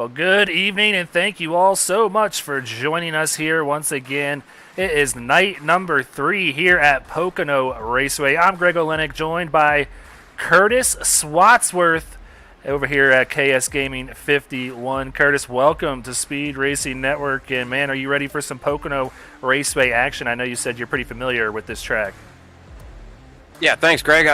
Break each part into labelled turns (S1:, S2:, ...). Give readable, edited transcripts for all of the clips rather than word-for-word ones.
S1: Well, good evening, and thank you all so much for joining us here once again. It is night number 3 here at Pocono Raceway. I'm Greg Olenek, joined by Curtis Swatsworth over here at KS Gaming 51. Curtis, welcome to Speed Racing Network, and man, are you ready for some Pocono Raceway action? I know you said you're pretty familiar with this track.
S2: Yeah, thanks, Greg.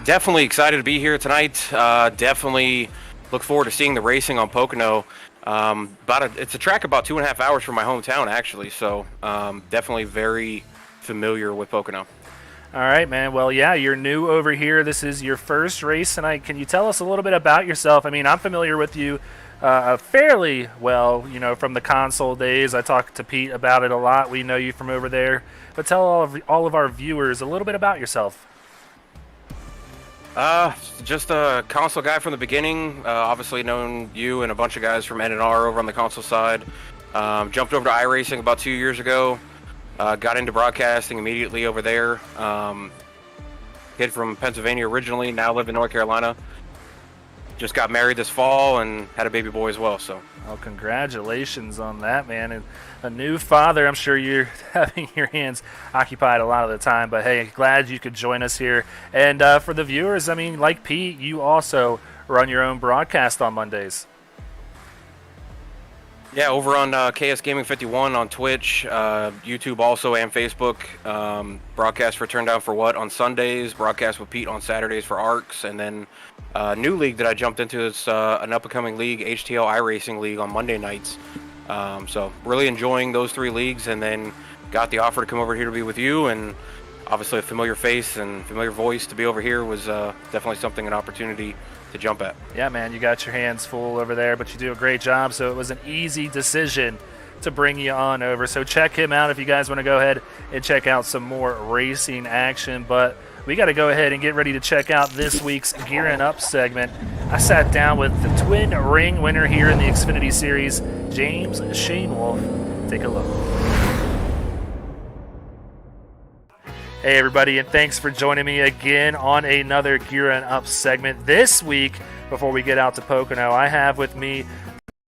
S2: Definitely excited to be here tonight. Definitely look forward to seeing the racing on Pocono. It's a track about 2.5 hours from my hometown, actually. So definitely very familiar with Pocono.
S1: All right, man. Well, yeah, you're new over here. This is your first race tonight. Can you tell us a little bit about yourself? I mean, I'm familiar with you fairly well, from the console days. I talked to Pete about it a lot. We know you from over there. But tell all of our viewers a little bit about yourself.
S2: Just a console guy from the beginning. Obviously known you and a bunch of guys from N&R over on the console side. Jumped over to iRacing about 2 years ago. Got into broadcasting immediately over there. Kid from Pennsylvania originally, now live in North Carolina. Just got married this fall and had a baby boy as well. So,
S1: well, congratulations on that, man. And a new father. I'm sure you're having your hands occupied a lot of the time. But hey, glad you could join us here. And for the viewers, I mean, like Pete, you also run your own broadcast on Mondays.
S2: Yeah, over on KS Gaming 51 on Twitch, YouTube also, and Facebook. Broadcast for Turn Down for What on Sundays. Broadcast with Pete on Saturdays for ARCs. And then new league that I jumped into is an up-and-coming league, HTL iRacing League, on Monday nights. So really enjoying those 3 leagues, and then got the offer to come over here to be with you. And obviously a familiar face and familiar voice to be over here was definitely an opportunity to jump at.
S1: Yeah, man, you got your hands full over there, but you do a great job, so it was an easy decision to bring you on over. So check him out if you guys want to go ahead and check out some more racing action. But we got to go ahead and get ready to check out this week's Gearing Up segment. I sat down with the twin ring winner here in the Xfinity Series, James Shainwolf. Take a look. Hey everybody, and thanks for joining me again on another Gearing Up segment. This week, before we get out to Pocono, I have with me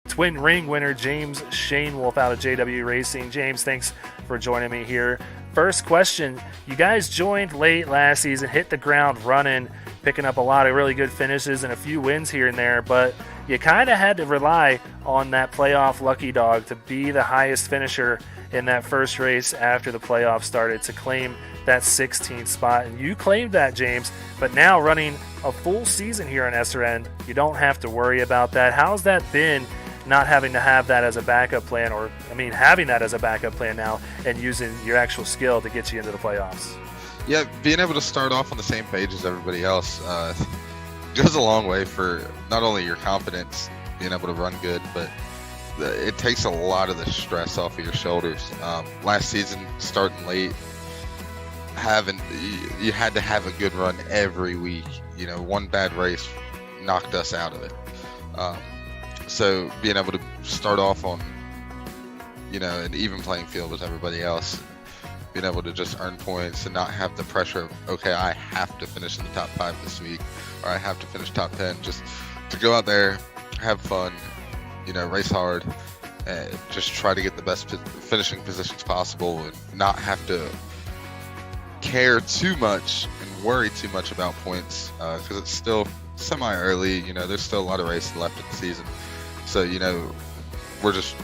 S1: twin ring winner James Shainwolf out of JW Racing. James, thanks for joining me here. First question, you guys joined late last season, hit the ground running, picking up a lot of really good finishes and a few wins here and there, but you kind of had to rely on that playoff lucky dog to be the highest finisher in that first race after the playoffs started to claim that 16th spot. And you claimed that, James, but now running a full season here on SRN, you don't have to worry about that. How's that been, not having to have that as a backup plan, or, I mean, having that as a backup plan now and using your actual skill to get you into the playoffs?
S3: Yeah, being able to start off on the same page as everybody else goes a long way for not only your confidence, being able to run good, but it takes a lot of the stress off of your shoulders. Last season, starting late, you had to have a good run every week. One bad race knocked us out of it. So being able to start off on, an even playing field with everybody else, being able to just earn points and not have the pressure of, okay, I have to finish in the top 5 this week, or I have to finish top 10, just to go out there, have fun, race hard, and just try to get the best finishing positions possible and not have to care too much and worry too much about points, because it's still semi-early. There's still a lot of races left in the season, so we're just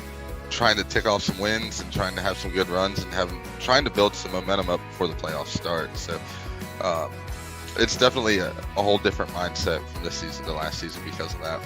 S3: trying to tick off some wins and trying to have some good runs and trying to build some momentum up before the playoffs start. So it's definitely a whole different mindset from this season to last season because of that.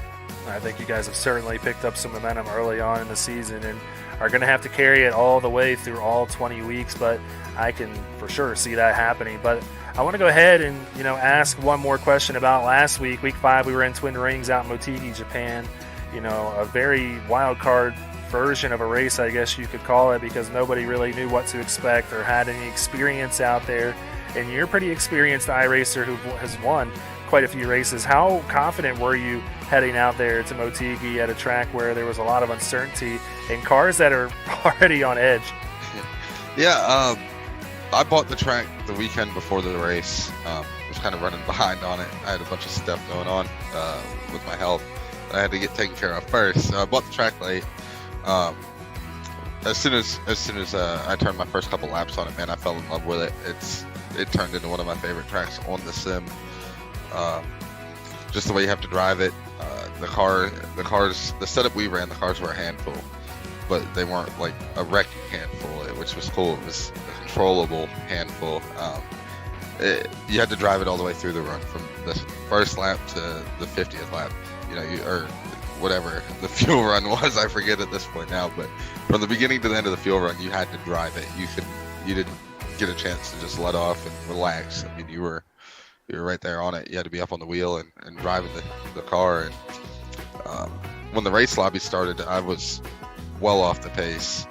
S1: I think you guys have certainly picked up some momentum early on in the season and are going to have to carry it all the way through all 20 weeks, but I can for sure see that happening. But I want to go ahead and, ask one more question about last week. Week 5, we were in Twin Rings out in Motegi, Japan. A very wild card version of a race, I guess you could call it, because nobody really knew what to expect or had any experience out there. And you're a pretty experienced iRacer who has won quite a few races. How confident were you heading out there to Motegi at a track where there was a lot of uncertainty and cars that are already on edge?
S3: Yeah, I bought the track the weekend before the race. Was kind of running behind on it. I had a bunch of stuff going on with my health. I had to get taken care of first. So I bought the track late. As soon as I turned my first couple laps on it, man, I fell in love with it. It turned into one of my favorite tracks on the sim. Just the way you have to drive it. The setup we ran, the cars were a handful, but they weren't like a wrecking handful, which was cool. It was a controllable handful. You had to drive it all the way through the run, from the first lap to the 50th lap. Or whatever the fuel run was, I forget at this point now. But from the beginning to the end of the fuel run, you had to drive it. You didn't get a chance to just let off and relax. I mean, you were right there on it. You had to be up on the wheel and driving the car. And when the race lobby started, I was well off the pace.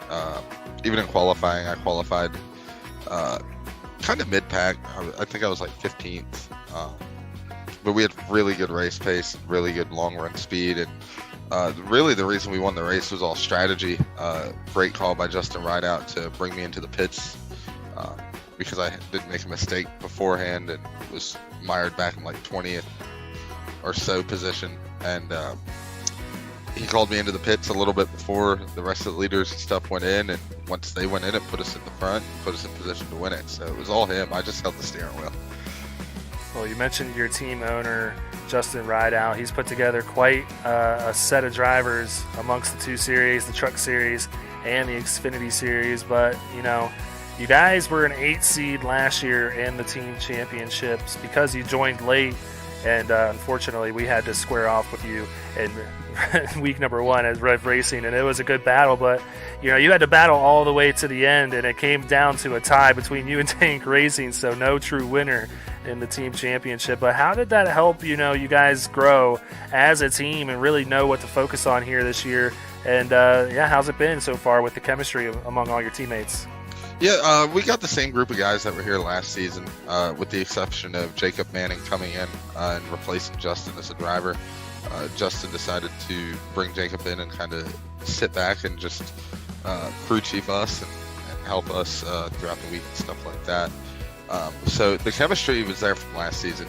S3: Even in qualifying, I qualified kind of mid-pack. I think I was like 15th. But we had really good race pace, really good long run speed, and really the reason we won the race was all strategy. Great call by Justin Rideout to bring me into the pits because I didn't make a mistake beforehand and was mired back in like 20th or so position. And he called me into the pits a little bit before the rest of the leaders and stuff went in, and once they went in, it put us in the front, put us in position to win it. So it was all him. I just held the steering wheel.
S1: Well, you mentioned your team owner, Justin Rideout. He's put together quite a set of drivers amongst the two series, the Truck Series and the Xfinity Series. But, you guys were an 8 seed last year in the team championships because you joined late. And unfortunately, we had to square off with you in week number 1 at Rev Racing, and it was a good battle. But you had to battle all the way to the end, and it came down to a tie between you and Tank Racing. So no true winner in the team championship. But how did that help you guys grow as a team and really know what to focus on here this year? And how's it been so far with the chemistry among all your teammates?
S3: Yeah, we got the same group of guys that were here last season, with the exception of Jacob Manning coming in and replacing Justin as a driver. Justin decided to bring Jacob in and kind of sit back and just crew chief us and help us throughout the week and stuff like that. So the chemistry was there from last season.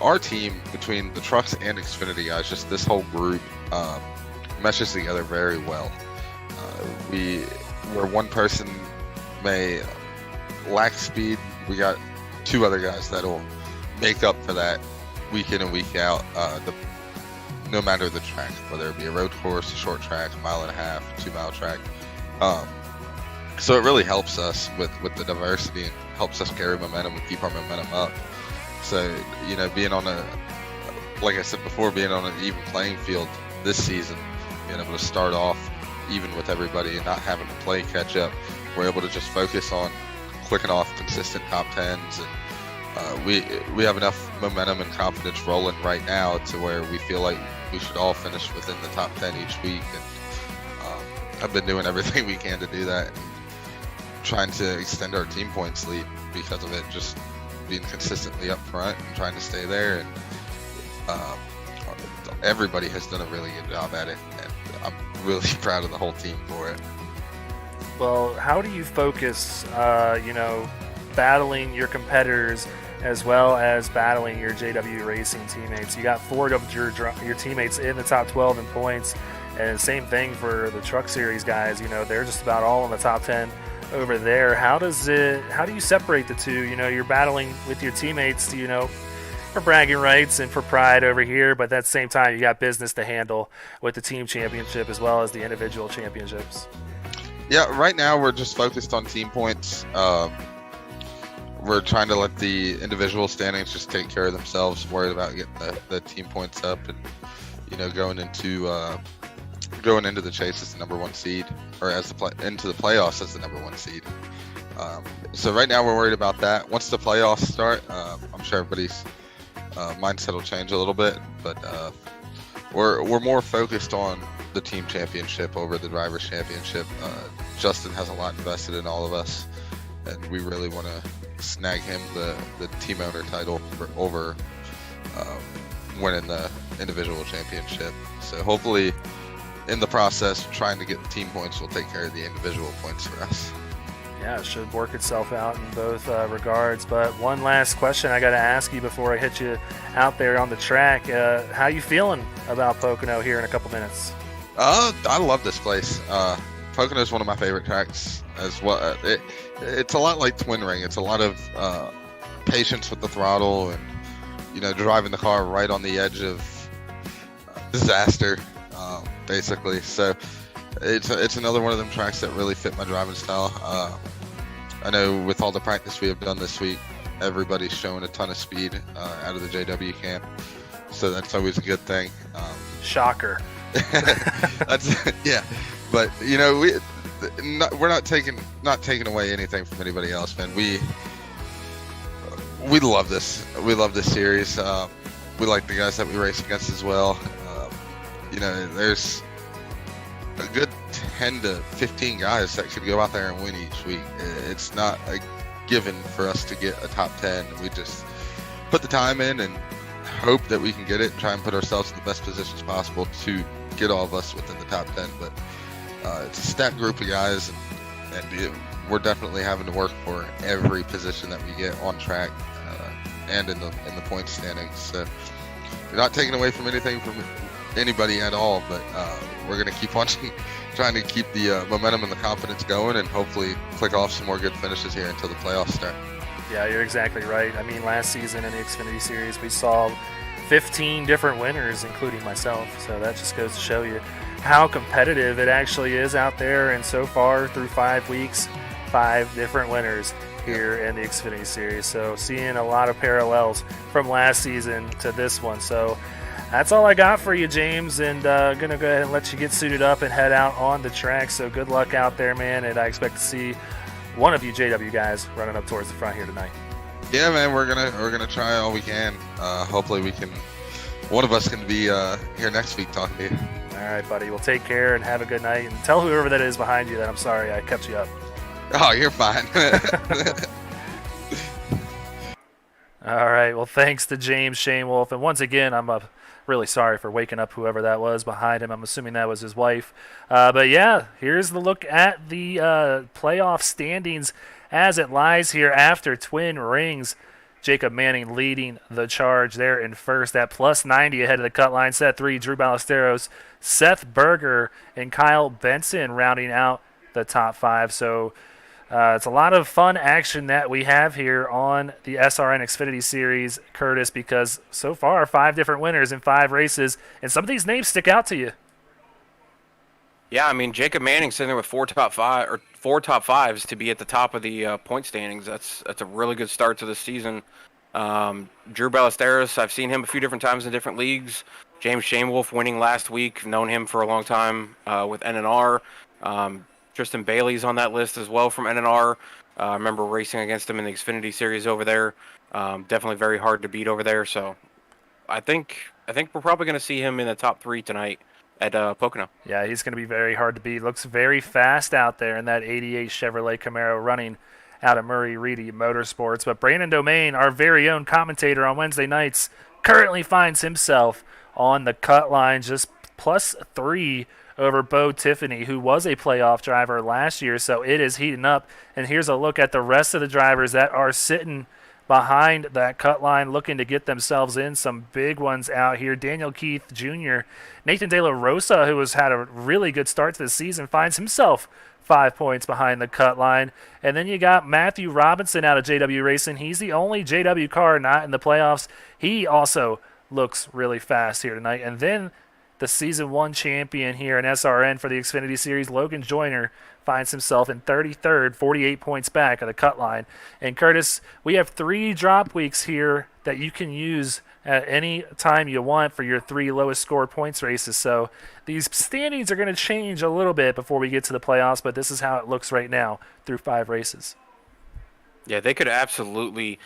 S3: Our team, between the trucks and Xfinity guys, just this whole group meshes together very well. Where one person may lack speed, we got 2 other guys that'll make up for that week in and week out, no matter the track, whether it be a road course, a short track, a 1.5 mile, a 2 mile track. So it really helps us with the diversity and helps us carry momentum and keep our momentum up. So, being on like I said before, being on an even playing field this season, being able to start off even with everybody and not having to play catch up, we're able to just focus on clicking off consistent top 10s, and we have enough momentum and confidence rolling right now to where we feel like we should all finish within the top 10 each week. And I've been doing everything we can to do that, and trying to extend our team points lead because of it, just being consistently up front and trying to stay there. And everybody has done a really good job at it, and I'm really proud of the whole team for it.
S1: Well, how do you focus, battling your competitors as well as battling your JW Racing teammates? You got 4 of your teammates in the top 12 in points, and same thing for the Truck Series guys. They're just about all in the top 10 over there. How do you separate the two? You're battling with your teammates, for bragging rights and for pride over here, but at the same time, you got business to handle with the team championship as well as the individual championships.
S3: Yeah, right now we're just focused on team points. We're trying to let the individual standings just take care of themselves, worried about getting the team points up, and going into the chase as the number 1 seed, or into the playoffs as the number 1 seed. So right now we're worried about that. Once the playoffs start, I'm sure everybody's mindset will change a little bit, but we're more focused on the team championship over the drivers championship. Justin has a lot invested in all of us, and we really want to snag him the team owner title over winning the individual championship. So hopefully, in the process, trying to get the team points will take care of the individual points for us.
S1: Yeah, it should work itself out in both regards. But one last question I got to ask you before I hit you out there on the track. How you feeling about Pocono here in a couple minutes?
S3: I love this place. Pocono is one of my favorite tracks as well. It's a lot like Twin Ring. It's a lot of patience with the throttle and, driving the car right on the edge of disaster, basically. So it's another one of them tracks that really fit my driving style. I know with all the practice we have done this week, everybody's showing a ton of speed out of the JW camp, so that's always a good thing.
S1: Shocker.
S3: Yeah, but we're not taking away anything from anybody else, man. We love this. We love this series. We like the guys that we race against as well. There's a good 10 to 15 guys that could go out there and win each week. It's not a given for us to get a top 10. We just put the time in and hope that we can get it and try and put ourselves in the best positions possible to get all of us within the top 10. But it's a stacked group of guys, and we're definitely having to work for every position that we get on track and in the point standings. So we're not taking away from anything from anybody at all, but we're going to keep on trying to keep the momentum and the confidence going, and hopefully click off some more good finishes here until the playoffs start.
S1: Yeah, you're exactly right. I mean, last season in the Xfinity Series, we saw 15 different winners, including myself. So that just goes to show you how competitive it actually is out there. And so far, through 5 weeks, 5 different winners here in the Xfinity Series. So seeing a lot of parallels from last season to this one. So that's all I got for you, James, and going to go ahead and let you get suited up and head out on the track. So good luck out there, man, and I expect to see one of you JW guys running up towards the front here tonight.
S3: Yeah, man, we're gonna try all we can. Hopefully one of us can be here next week talking to you.
S1: All right, buddy. Well, take care and have a good night, and tell whoever that is behind you that I'm sorry I kept you up.
S3: Oh, you're fine.
S1: All right. Well, thanks to James Shane Wolf, and once again, I'm really sorry for waking up whoever that was behind him. I'm assuming that was his wife. But yeah, here's the look at the playoff standings as it lies here after Twin Rings. Jacob Manning leading the charge there in first at plus 90 ahead of the cut line. Set 3, Drew Ballesteros, Seth Berger, and Kyle Benson rounding out the top 5. So it's a lot of fun action that we have here on the SRN Xfinity Series, Curtis, because so far 5 different winners in 5 races, and some of these names stick out to you.
S2: Yeah, I mean, Jacob Manning sitting there with 4 top 5s to be at the top of the point standings. That's a really good start to the season. Drew Ballesteros, I've seen him a few different times in different leagues. James Shane Wolf winning last week, known him for a long time with NNR. Tristan Bailey's on that list as well from NNR. I remember racing against him in the Xfinity Series over there. Definitely very hard to beat over there. So I think we're probably going to see him in the top 3 tonight at Pocono.
S1: Yeah, he's going to be very hard to beat. Looks very fast out there in that 88 Chevrolet Camaro running out of Murray Reedy Motorsports. But Brandon Domain, our very own commentator on Wednesday nights, currently finds himself on the cut line, just plus 3 over Bo Tiffany, who was a playoff driver last year. So it is heating up. And here's a look at the rest of the drivers that are sitting behind that cut line, looking to get themselves in. Some big ones out here. Daniel Keith Jr., Nathan De La Rosa, who has had a really good start to the season, finds himself 5 points behind the cut line. And then you got Matthew Robinson out of JW Racing. He's the only JW car not in the playoffs. He also looks really fast here tonight. And then the Season 1 champion here in SRN for the Xfinity Series, Logan Joyner, finds himself in 33rd, 48 points back of the cut line. And Curtis, we have 3 drop weeks here that you can use at any time you want for your 3 lowest scored points races. So these standings are going to change a little bit before we get to the playoffs, but this is how it looks right now through 5 races.
S2: Yeah, they could absolutely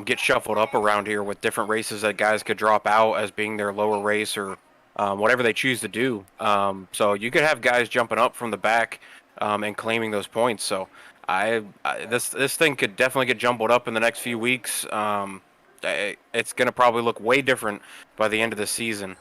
S2: get shuffled up around here with different races that guys could drop out as being their lower race or whatever they choose to do. So you could have guys jumping up from the back and claiming those points. So this thing could definitely get jumbled up in the next few weeks. It's going to probably look way different by the end of the season.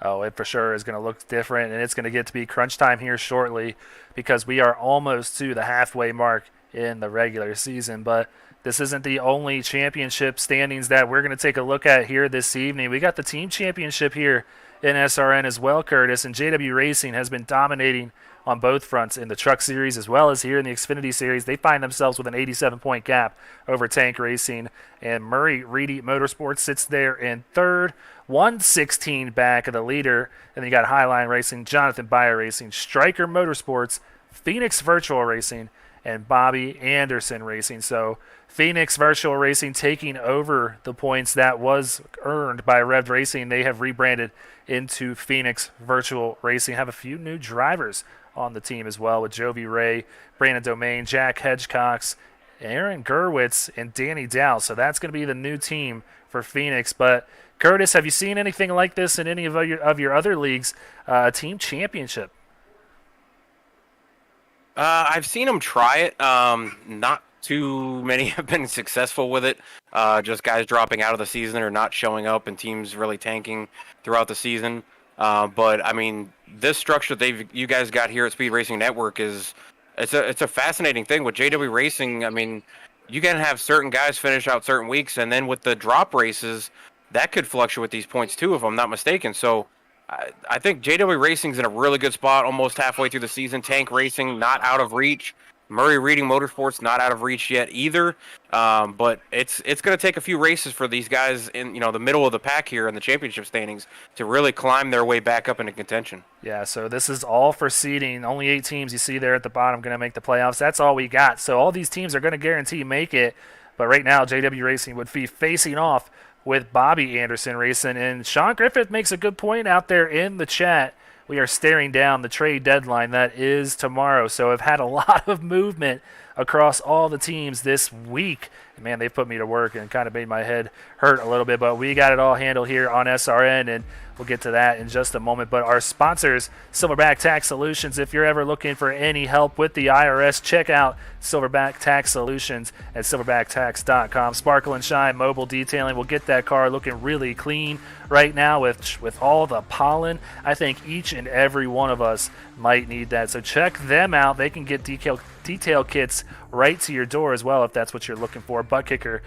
S1: Oh, it for sure is going to look different, and it's going to get to be crunch time here shortly because we are almost to the halfway mark in the regular season. But this isn't the only championship standings that we're going to take a look at here this evening. We got the team championship here in SRN as well, Curtis, and JW Racing has been dominating on both fronts in the Truck Series as well as here in the Xfinity Series. They find themselves with an 87-point gap over Tank Racing, and Murray Reedy Motorsports sits there in third, 116 back of the leader. And then you got Highline Racing, Jonathan Byer Racing, Stryker Motorsports, Phoenix Virtual Racing, and Bobby Anderson Racing. So Phoenix Virtual Racing taking over the points that was earned by Rev Racing. They have rebranded into Phoenix Virtual Racing. Have a few new drivers on the team as well with Jovi Ray, Brandon Domain, Jack Hedgecox, Aaron Gerwitz, and Danny Dow. So that's going to be the new team for Phoenix. But Curtis, have you seen anything like this in any of your other leagues? Team championship.
S2: I've seen them try it. Not too many have been successful with it. Just guys dropping out of the season or not showing up, and teams really tanking throughout the season. But I mean, this structure you guys got here at Speed Racing Network it's a fascinating thing with JW Racing. I mean, you can have certain guys finish out certain weeks, and then with the drop races, that could fluctuate these points too, if I'm not mistaken. So I think JW Racing's in a really good spot, almost halfway through the season. Tank Racing not out of reach. Murray Reading Motorsports not out of reach yet either. But it's going to take a few races for these guys in the middle of the pack here in the championship standings to really climb their way back up into contention.
S1: Yeah, so this is all for seeding. Only 8 teams you see there at the bottom going to make the playoffs. That's all we got. So all these teams are going to guarantee make it. But right now, JW Racing would be facing off with Bobby Anderson Racing. And Sean Griffith makes a good point out there in the chat. We are staring down the trade deadline that is tomorrow. So I've had a lot of movement across all the teams this week. And man, they put me to work and kind of made my head hurt a little bit. But we got it all handled here on SRN, and we'll get to that in just a moment. But our sponsors, Silverback Tax Solutions. If you're ever looking for any help with the IRS, check out Silverback Tax Solutions at silverbacktax.com. Sparkle and Shine Mobile Detailing will get that car looking really clean right now with all the pollen. I think each and every one of us might need that. So check them out. They can get detail kits right to your door as well if that's what you're looking for. Butt Kicker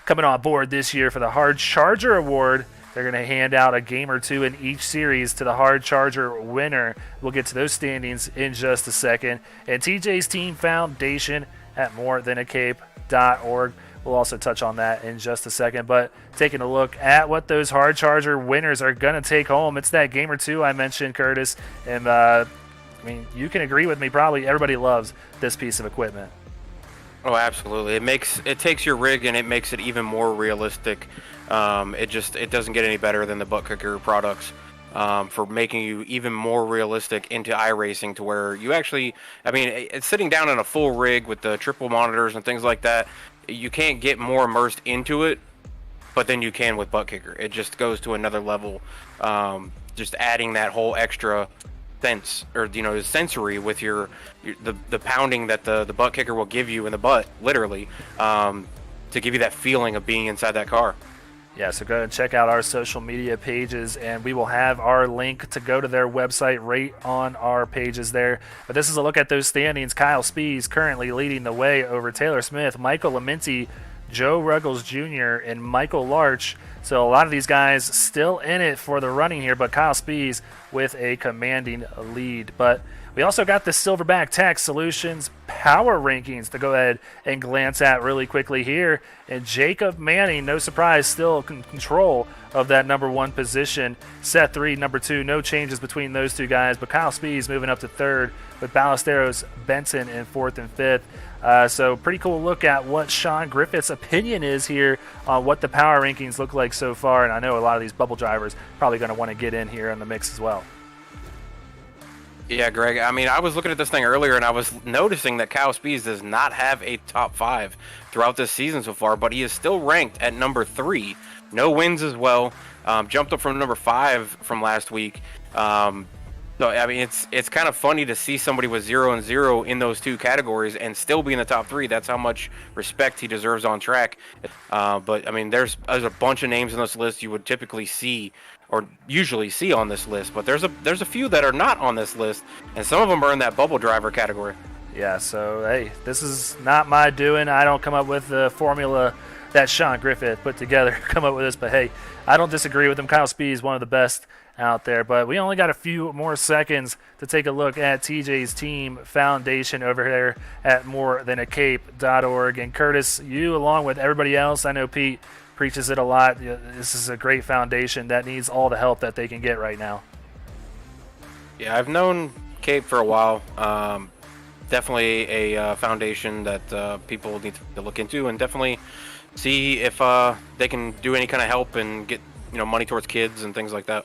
S1: coming on board this year for the Hard Charger Award. They're going to hand out a game or two in each series to the Hard Charger winner. We'll get to those standings in just a second. And TJ's Team Foundation at morethanAcape.org. We'll also touch on that in just a second. But taking a look at what those Hard Charger winners are going to take home, it's that game or two I mentioned, Curtis. And, I mean, you can agree with me. Probably everybody loves this piece of equipment.
S2: Oh, absolutely. It takes your rig and it makes it even more realistic. It doesn't get any better than the Butt Kicker products for making you even more realistic into iRacing, to where you actually, I mean, it's sitting down in a full rig with the triple monitors and things like that. You can't get more immersed into it, but then you can with Butt Kicker. It just goes to another level. Just adding that whole extra sense, or sensory with the pounding that the Butt Kicker will give you in the butt, literally, to give you that feeling of being inside that car.
S1: Yeah, so go and check out our social media pages, and we will have our link to go to their website right on our pages there. But this is a look at those standings. Kyle Spees currently leading the way over Taylor Smith, Michael Lamenti, Joe Ruggles Jr., and Michael Larch. So a lot of these guys still in it for the running here, but Kyle Spees with a commanding lead. But we also got the Silverback Tax Solutions power rankings to go ahead and glance at really quickly here. And Jacob Manning, no surprise, still in control of that number 1 position. Set 3, number 2, no changes between those two guys. But Kyle Spees moving up to 3rd with Ballesteros Benson in 4th and 5th. So pretty cool look at what Sean Griffith's opinion is here on what the power rankings look like so far. And I know a lot of these bubble drivers probably going to want to get in here in the mix as well.
S2: Yeah, Greg, I mean, I was looking at this thing earlier, and I was noticing that Kyle Spees does not have a top 5 throughout this season so far, but he is still ranked at number 3. No wins as well. Jumped up from number 5 from last week. So I mean, it's kind of funny to see somebody with 0-0 in those two categories and still be in the top three. That's how much respect he deserves on track. But I mean, there's a bunch of names in this list you would typically see or usually see on this list. But there's a few that are not on this list, and some of them are in that bubble driver category.
S1: Yeah, so, hey, this is not my doing. I don't come up with the formula that Sean Griffith put together, come up with this. But, hey, I don't disagree with him. Kyle Speed is one of the best out there. But we only got a few more seconds to take a look at TJ's Team Foundation over there at morethanAcape.org. And, Curtis, you, along with everybody else, I know Pete preaches it a lot. This is a great foundation that needs all the help that they can get right now.
S2: Yeah, I've known Cape for a while. Definitely a foundation that people need to look into, and definitely see if they can do any kind of help and get money towards kids and things like that.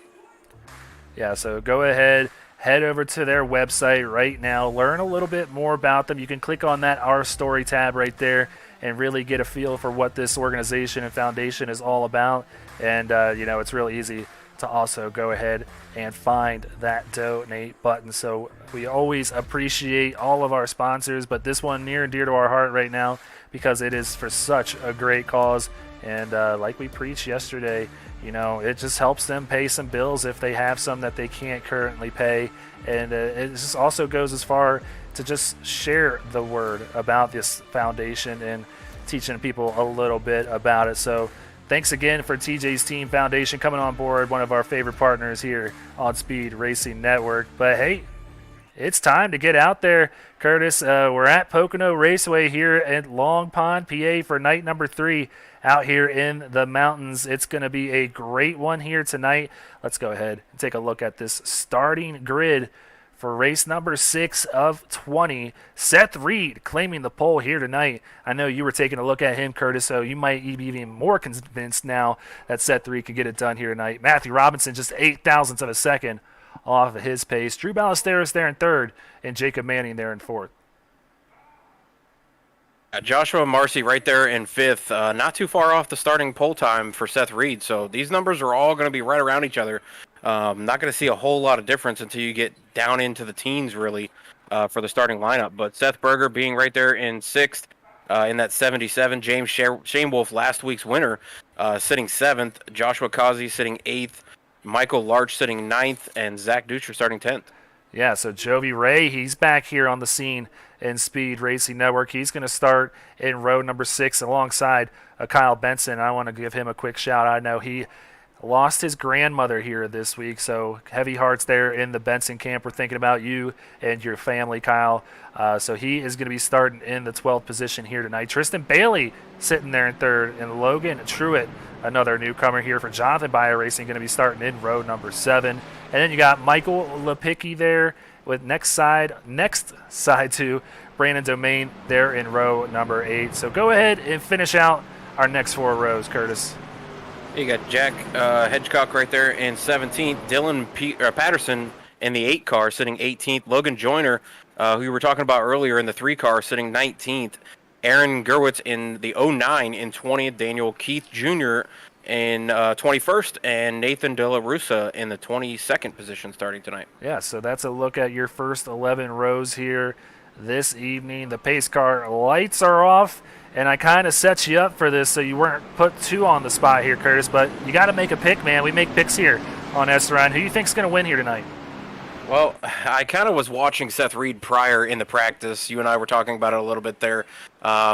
S1: Yeah, so go ahead, head over to their website right now, learn a little bit more about them. You can click on that Our Story tab right there and really get a feel for what this organization and foundation is all about. And it's real easy to also go ahead and find that donate button. So we always appreciate all of our sponsors, but this one near and dear to our heart right now because it is for such a great cause. And like we preached yesterday, it just helps them pay some bills if they have some that they can't currently pay. And it just also goes as far to just share the word about this foundation and teaching people a little bit about it. So thanks again for TJ's Team Foundation coming on board, one of our favorite partners here on Speed Racing Network. But hey, it's time to get out there, Curtis. We're at Pocono Raceway here at Long Pond, PA for night number 3 out here in the mountains. It's going to be a great one here tonight. Let's go ahead and take a look at this starting grid for race number 6 of 20. Seth Reed claiming the pole here tonight. I know you were taking a look at him, Curtis, so you might be even more convinced now that Seth Reed could get it done here tonight. Matthew Robinson just 0.08 of a second off of his pace. Drew Ballesteros there in 3rd, and Jacob Manning there in 4th.
S2: Joshua Marcy right there in 5th, not too far off the starting pole time for Seth Reed. So these numbers are all going to be right around each other. Not going to see a whole lot of difference until you get down into the teens, really, for the starting lineup. But Seth Berger being right there in 6th, in that 77. James Shane Wolf, last week's winner, sitting 7th. Joshua Kazi sitting 8th. Michael Larch sitting 9th. And Zach Dutra starting 10th.
S1: Yeah, so Jovi Ray, he's back here on the scene in Speed Racing Network. He's going to start in row number 6 alongside Kyle Benson. I want to give him a quick shout. I know he lost his grandmother here this week, so heavy hearts there in the Benson camp. We're thinking about you and your family, Kyle. So he is going to be starting in the 12th position here tonight. Tristan Bailey sitting there in 3rd, and Logan Truitt, another newcomer here for Jonathan Bio Racing, going to be starting in row number 7. And then you got Michael Lepicki there with next side to Brandon Domain there in row number 8. So go ahead and finish out our next 4 rows, Curtis.
S2: You got Jack Hedgecock right there in 17th. Dylan Patterson in the 8 car sitting 18th. Logan Joyner, who we were talking about earlier, in the 3 car sitting 19th. Aaron Gerwitz in the 09 in 20th. Daniel Keith Jr. in 21st. And Nathan De La Russa in the 22nd position starting tonight.
S1: Yeah, so that's a look at your first 11 rows here this evening. The pace car lights are off, and I kind of set you up for this so you weren't put too on the spot here, Curtis, but you got to make a pick, man. We make picks here on SRN. Who do you think's going to win here tonight?
S2: Well, I kind of was watching Seth Reed prior in the practice. You and I were talking about it a little bit there.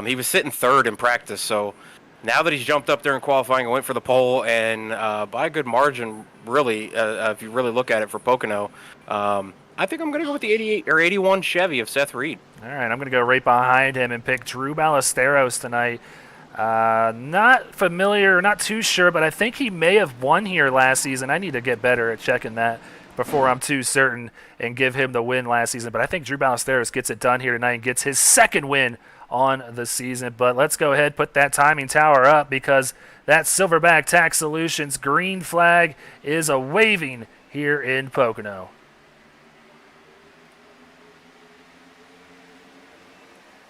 S2: He was sitting 3rd in practice, so now that he's jumped up there in qualifying and went for the pole, and by a good margin, really, if you really look at it for Pocono, I think I'm going to go with the 88 or 81 Chevy of Seth Reed.
S1: All right, I'm going to go right behind him and pick Drew Ballesteros tonight. Not familiar, not too sure, but I think he may have won here last season. I need to get better at checking that before I'm too certain and give him the win last season. But I think Drew Ballesteros gets it done here tonight and gets his 2nd win on the season. But let's go ahead, put that timing tower up, because that Silverback Tax Solutions green flag is a waving here in Pocono.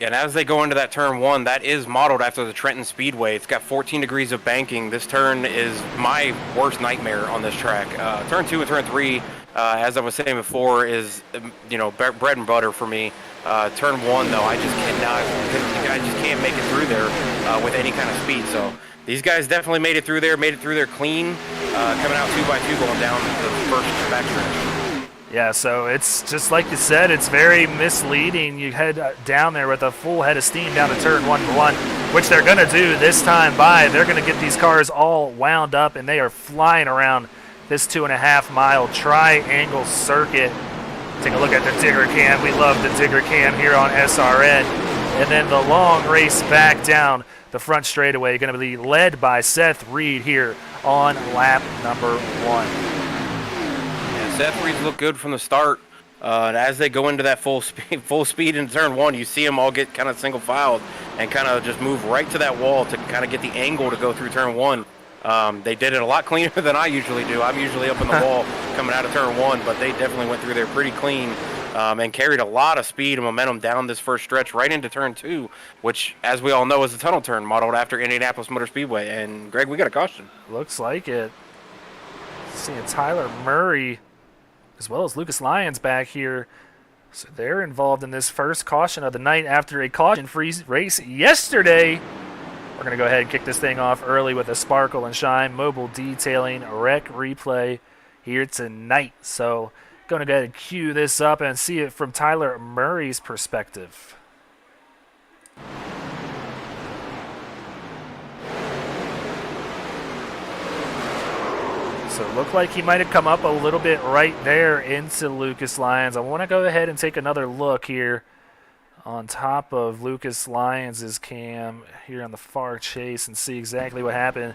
S2: And as they go into that turn 1, that is modeled after the Trenton Speedway. It's got 14 degrees of banking. This turn is my worst nightmare on this track. Turn 2 and turn 3, as I was saying before, is bread and butter for me. Turn 1, though, I just can't make it through there with any kind of speed. So these guys definitely made it through there clean, coming out 2x2 going down the first backstretch.
S1: Yeah, so it's just like you said, it's very misleading. You head down there with a full head of steam down to turn 1-1, which they're going to do this time by. They're going to get these cars all wound up, and they are flying around this 2.5-mile triangle circuit. Take a look at the Digger Cam. We love the Digger Cam here on SRN. And then the long race back down the front straightaway, going to be led by Seth Reed here on lap number 1.
S2: Seth Reed's look good from the start. And as they go into that full speed in turn 1, you see them all get kind of single filed and kind of just move right to that wall to kind of get the angle to go through turn 1. They did it a lot cleaner than I usually do. I'm usually up in the wall coming out of turn 1, but they definitely went through there pretty clean and carried a lot of speed and momentum down this first stretch right into turn 2, which, as we all know, is a tunnel turn modeled after Indianapolis Motor Speedway. And, Greg, we got a caution.
S1: Looks like it. Seeing Tyler Murray as well as Lucas Lyons back here. So they're involved in this first caution of the night after a caution-free race yesterday. We're going to go ahead and kick this thing off early with a Sparkle and Shine Mobile Detailing Wreck Replay here tonight. So going to go ahead and cue this up and see it from Tyler Murray's perspective. So it looked like he might have come up a little bit right there into Lucas Lyons. I want to go ahead and take another look here on top of Lucas Lyons' cam here on the far chase and see exactly what happened.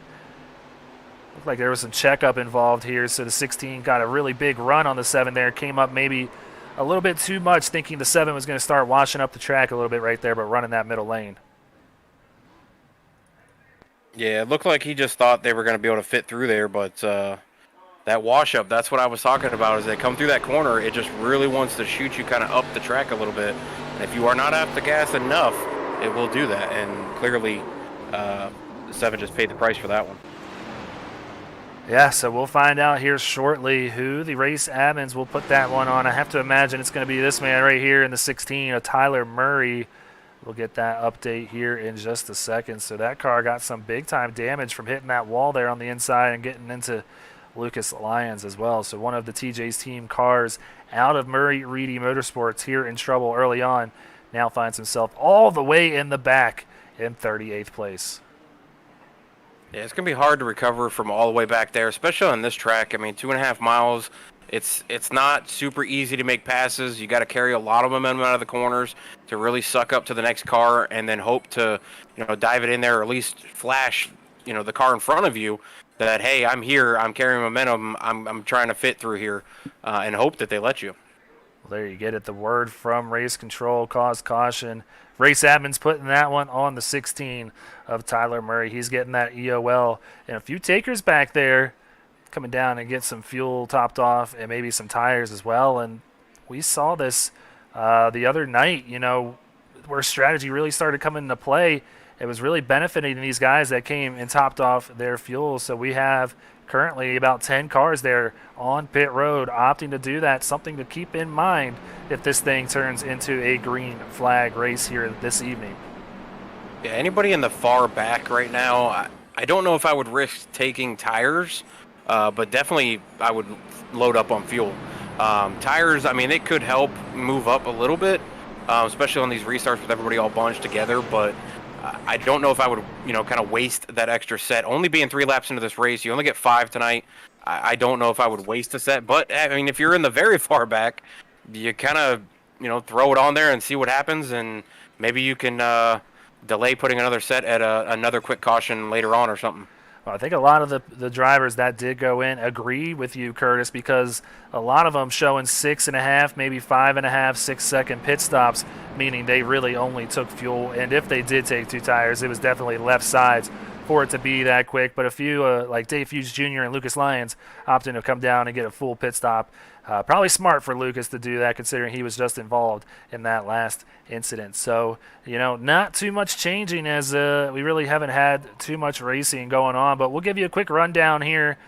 S1: Looked like there was some checkup involved here, so the 16 got a really big run on the 7 there. Came up maybe a little bit too much, thinking the 7 was going to start washing up the track a little bit right there, but running that middle lane.
S2: Yeah, it looked like he just thought they were going to be able to fit through there, but that wash up, that's what I was talking about. As they come through that corner, it just really wants to shoot you kind of up the track a little bit. And if you are not off the gas enough, it will do that. And clearly, the 7 just paid the price for that one.
S1: Yeah, so we'll find out here shortly who the race admins will put that one on. I have to imagine it's going to be this man right here in the 16, Tyler Murray. We'll get that update here in just a second. So that car got some big-time damage from hitting that wall there on the inside and getting into Lucas Lyons as well. So one of the TJ's team cars out of Murray Reedy Motorsports here in trouble early on now finds himself all the way in the back in 38th place.
S2: Yeah, it's going to be hard to recover from all the way back there, especially on this track. I mean, 2.5 miles, it's not super easy to make passes. You got to carry a lot of momentum out of the corners to really suck up to the next car and then hope to, dive it in there or at least flash, the car in front of you that, hey, I'm here, I'm carrying momentum, I'm trying to fit through here and hope that they let you.
S1: Well, there you get it. The word from race control caused caution. Race admin's putting that one on the 16 of Tyler Murray. He's getting that EOL. And a few takers back there coming down and get some fuel topped off and maybe some tires as well. And we saw this the other night, where strategy really started coming into play. It was really benefiting these guys that came and topped off their fuel. So we have currently about 10 cars there on pit road opting to do that. Something to keep in mind if this thing turns into a green flag race here this evening.
S2: Yeah, anybody in the far back right now, I don't know if I would risk taking tires, but definitely I would load up on fuel. Tires, I mean, it could help move up a little bit, especially on these restarts with everybody all bunched together, but I don't know if I would, kind of waste that extra set. Only being 3 laps into this race, you only get 5 tonight. I don't know if I would waste a set, but I mean, if you're in the very far back, you kind of, throw it on there and see what happens, and maybe you can delay putting another set at another quick caution later on or something.
S1: Well, I think a lot of the drivers that did go in agree with you, Curtis, because a lot of them showing 6.5, maybe 5.5, 6-second pit stops, meaning they really only took fuel. And if they did take 2 tires, it was definitely left sides for it to be that quick. But a few like Dave Hughes Jr. and Lucas Lyons opting to come down and get a full pit stop. Probably smart for Lucas to do that, considering he was just involved in that last incident. So, not too much changing, as we really haven't had too much racing going on. But we'll give you a quick rundown here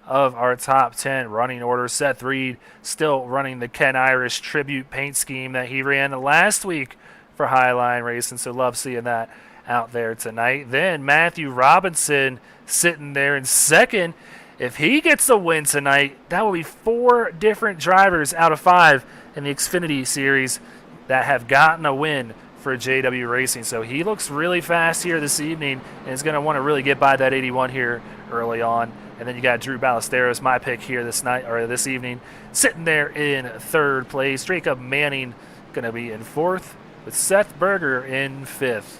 S1: of our top 10 running order. Seth Reed still running the Ken Irish tribute paint scheme that he ran last week for Highline Racing, so love seeing that out there tonight. Then Matthew Robinson sitting there in second. If he gets the win tonight, that will be 4 different drivers out of 5 in the Xfinity Series that have gotten a win for JW Racing. So he looks really fast here this evening and is going to want to really get by that 81 here early on. And then you got Drew Ballesteros, my pick here this evening, sitting there in 3rd place. Jacob Manning going to be in 4th, with Seth Berger in 5th.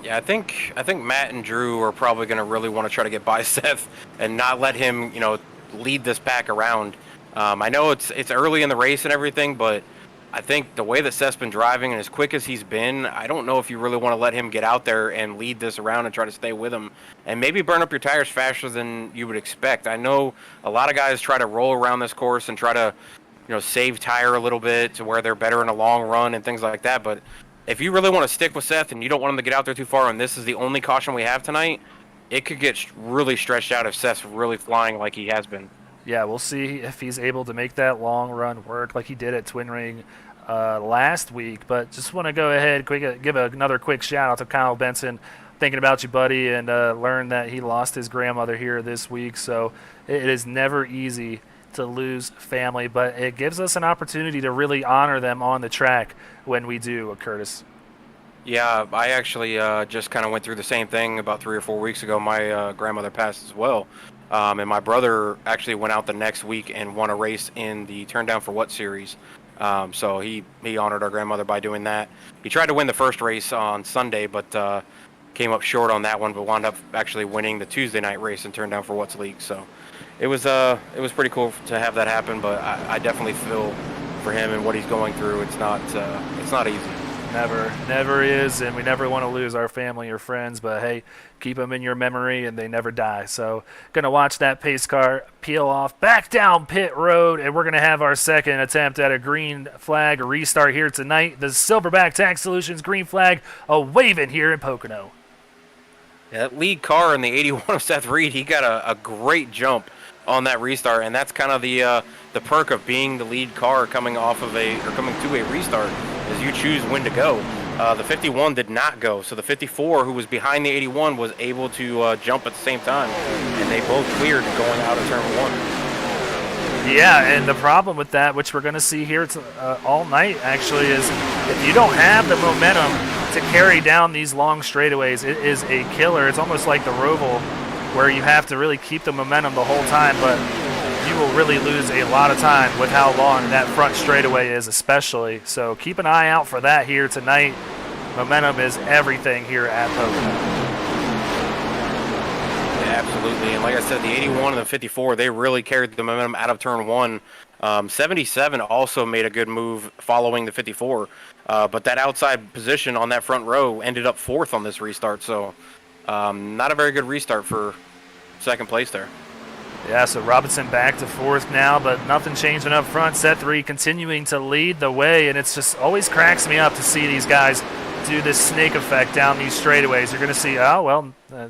S2: Yeah, I think Matt and Drew are probably going to really want to try to get by Seth and not let him, lead this pack around. I know it's early in the race and everything, but I think the way that Seth's been driving and as quick as he's been, I don't know if you really want to let him get out there and lead this around and try to stay with him and maybe burn up your tires faster than you would expect. I know a lot of guys try to roll around this course and try to, save tire a little bit to where they're better in a long run and things like that, but if you really want to stick with Seth and you don't want him to get out there too far and this is the only caution we have tonight, it could get really stretched out if Seth's really flying like he has been.
S1: Yeah, we'll see if he's able to make that long run work like he did at Twin Ring last week. But just want to go ahead, give another quick shout out to Kyle Benson. Thinking about you, buddy, and learned that he lost his grandmother here this week. So it is never easy to lose family, but it gives us an opportunity to really honor them on the track when we do, Curtis.
S2: Yeah, I actually just kind of went through the same thing about 3 or 4 weeks ago. My grandmother passed as well. And my brother actually went out the next week and won a race in the Turn Down for What series. So he honored our grandmother by doing that. He tried to win the first race on Sunday, but came up short on that one, but wound up actually winning the Tuesday night race in Turn Down for What's League. So it was pretty cool to have that happen, but I definitely feel for him and what he's going through. It's not easy.
S1: Never is, and we never want to lose our family or friends, but hey, keep them in your memory and they never die. So gonna watch that pace car peel off back down pit road, and we're gonna have our second attempt at a green flag restart here tonight. The Silverback Tax Solutions green flag waving here in Pocono.
S2: Yeah, that lead car in the 81 of Seth Reed, he got a great jump on that restart, and that's kind of the perk of being the lead car coming to a restart, is you choose when to go. The 51 did not go, so the 54, who was behind the 81, was able to jump at the same time, and they both cleared going out of turn 1.
S1: Yeah, and the problem with that, which we're going to see here all night actually, is if you don't have the momentum to carry down these long straightaways, it is a killer. It's almost like the Roval, where you have to really keep the momentum the whole time, but you will really lose a lot of time with how long that front straightaway is especially. So keep an eye out for that here tonight. Momentum is everything here at Pocono.
S2: Yeah, absolutely. And like I said, the 81 and the 54, they really carried the momentum out of turn 1. 77 also made a good move following the 54, but that outside position on that front row ended up 4th on this restart, so not a very good restart for second place there.
S1: Yeah, so Robinson back to 4th now, but nothing changing up front. Seth Reed continuing to lead the way, and it's just always cracks me up to see these guys do this snake effect down these straightaways. You're going to see,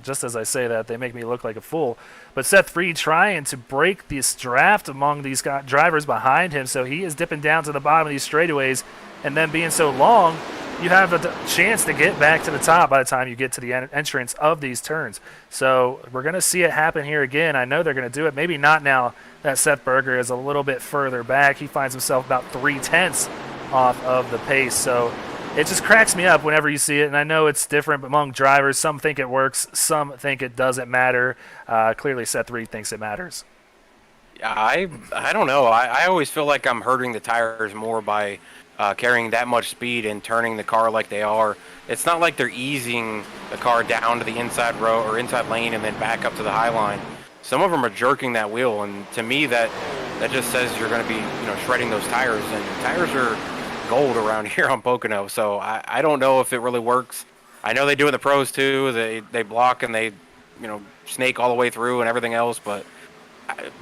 S1: just as I say that, they make me look like a fool. But Seth Reed trying to break this draft among these drivers behind him, so he is dipping down to the bottom of these straightaways, and then being so long, you have a chance to get back to the top by the time you get to the entrance of these turns. So we're going to see it happen here again. I know they're going to do it. Maybe not now that Seth Berger is a little bit further back. He finds himself about 0.3 off of the pace. So it just cracks me up whenever you see it. And I know it's different among drivers. Some think it works. Some think it doesn't matter. Clearly Seth Reed thinks it matters.
S2: I don't know. I always feel like I'm hurting the tires more by carrying that much speed and turning the car like they are. It's not like they're easing the car down to the inside row or inside lane and then back up to the high line. Some of them are jerking that wheel, and to me that just says you're going to be shredding those tires, and tires are gold around here on Pocono. So I don't know if it really works. I know they do in the pros too. They block and they, snake all the way through and everything else, but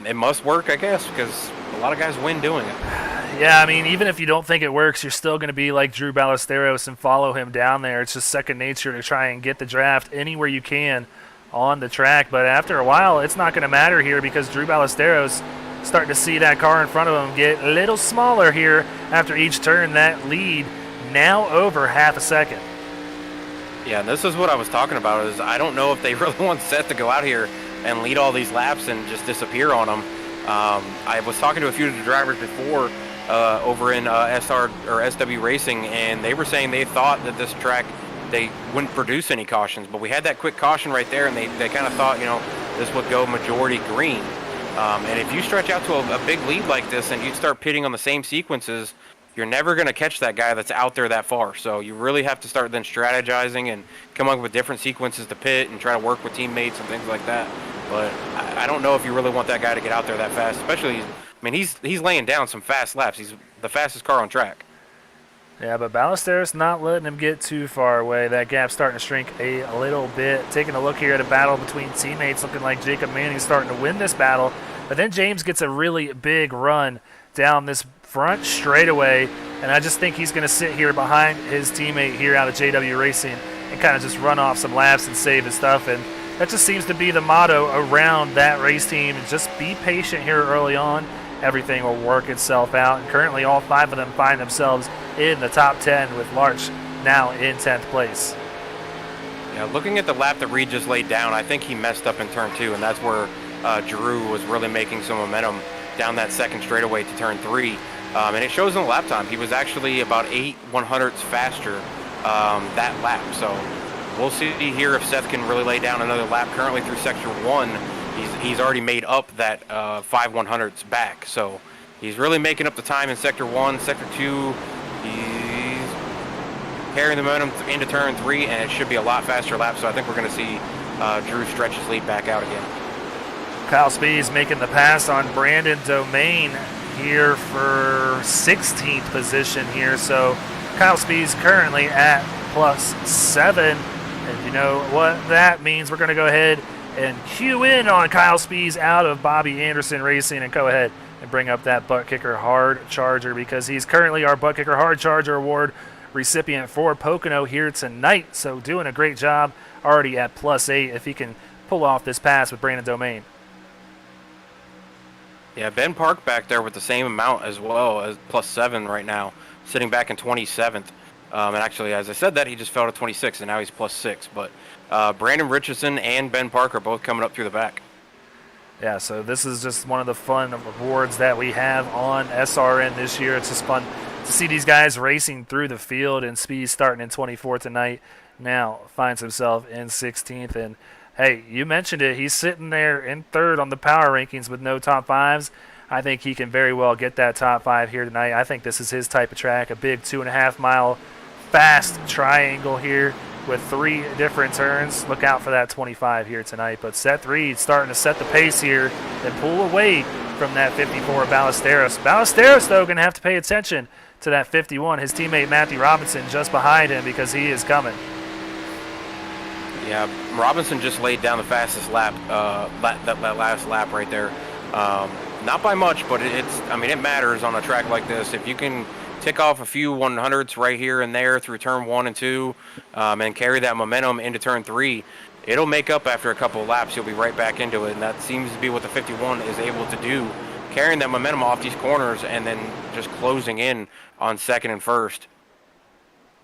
S2: it must work, I guess, because a lot of guys win doing it.
S1: Yeah, I mean, even if you don't think it works, you're still going to be like Drew Ballesteros and follow him down there. It's just second nature to try and get the draft anywhere you can on the track. But after a while, it's not going to matter here because Drew Ballesteros starting to see that car in front of him get a little smaller here after each turn. That lead now over half a second.
S2: Yeah, and this is what I was talking about, is I don't know if they really want Seth to go out here and lead all these laps and just disappear on them. I was talking to a few of the drivers before over in SW Racing, and they were saying they thought that this track, they wouldn't produce any cautions, but we had that quick caution right there, and they kind of thought, this would go majority green. And if you stretch out to a big lead like this and you start pitting on the same sequences, you're never going to catch that guy that's out there that far. So you really have to start then strategizing and come up with different sequences to pit and try to work with teammates and things like that. But I don't know if you really want that guy to get out there that fast, especially, he's laying down some fast laps. He's the fastest car on track.
S1: Yeah, but Ballesteros not letting him get too far away. That gap's starting to shrink a little bit. Taking a look here at a battle between teammates, looking like Jacob Manning's starting to win this battle. But then James gets a really big run down this front straightaway, and I just think he's going to sit here behind his teammate here out of JW Racing and kind of just run off some laps and save his stuff. And that just seems to be the motto around that race team, and just be patient here early on. Everything will work itself out. And currently all 5 of them find themselves in the top 10 with Larch now in 10th place.
S2: Yeah, looking at the lap that Reed just laid down, I think he messed up in turn 2, and that's where Drew was really making some momentum down that second straightaway to turn 3. And it shows in the lap time. He was actually about 8/100ths faster that lap. So we'll see here if Seth can really lay down another lap. Currently through Sector 1, he's already made up that 5/100ths back. So he's really making up the time in Sector 1. Sector 2, he's carrying the momentum into turn 3, and it should be a lot faster lap. So I think we're going to see Drew stretch his lead back out again.
S1: Kyle Spees making the pass on Brandon Domain here for 16th position here. So Kyle Spees currently at +7. And you know what that means? We're going to go ahead and cue in on Kyle Spees out of Bobby Anderson Racing and go ahead and bring up that Butt Kicker Hard Charger, because he's currently our Butt Kicker Hard Charger Award recipient for Pocono here tonight. So doing a great job, already at +8 if he can pull off this pass with Brandon Domain.
S2: Yeah, Ben Park back there with the same amount as well, as +7 right now, sitting back in 27th. And actually, as I said that, he just fell to 26, and now he's +6. But Brandon Richardson and Ben Park are both coming up through the back.
S1: Yeah, so this is just one of the fun awards that we have on SRN this year. It's just fun to see these guys racing through the field, and Speed starting in 24th tonight. Now finds himself in 16th. And hey, you mentioned it. He's sitting there in 3rd on the power rankings with no top 5s. I think he can very well get that top 5 here tonight. I think this is his type of track, a big 2.5-mile fast triangle here with 3 different turns. Look out for that 25 here tonight. But Seth Reed starting to set the pace here and pull away from that 54 Ballesteros. Ballesteros, though, going to have to pay attention to that 51. His teammate Matthew Robinson just behind him because he is coming.
S2: Yeah, Robinson just laid down the fastest lap, that last lap right there. Not by much, but it matters on a track like this. If you can tick off a few 100ths right here and there through turn 1 and 2, and carry that momentum into turn 3, it'll make up after a couple of laps. You'll be right back into it, and that seems to be what the 51 is able to do, carrying that momentum off these corners and then just closing in on 2nd and 1st.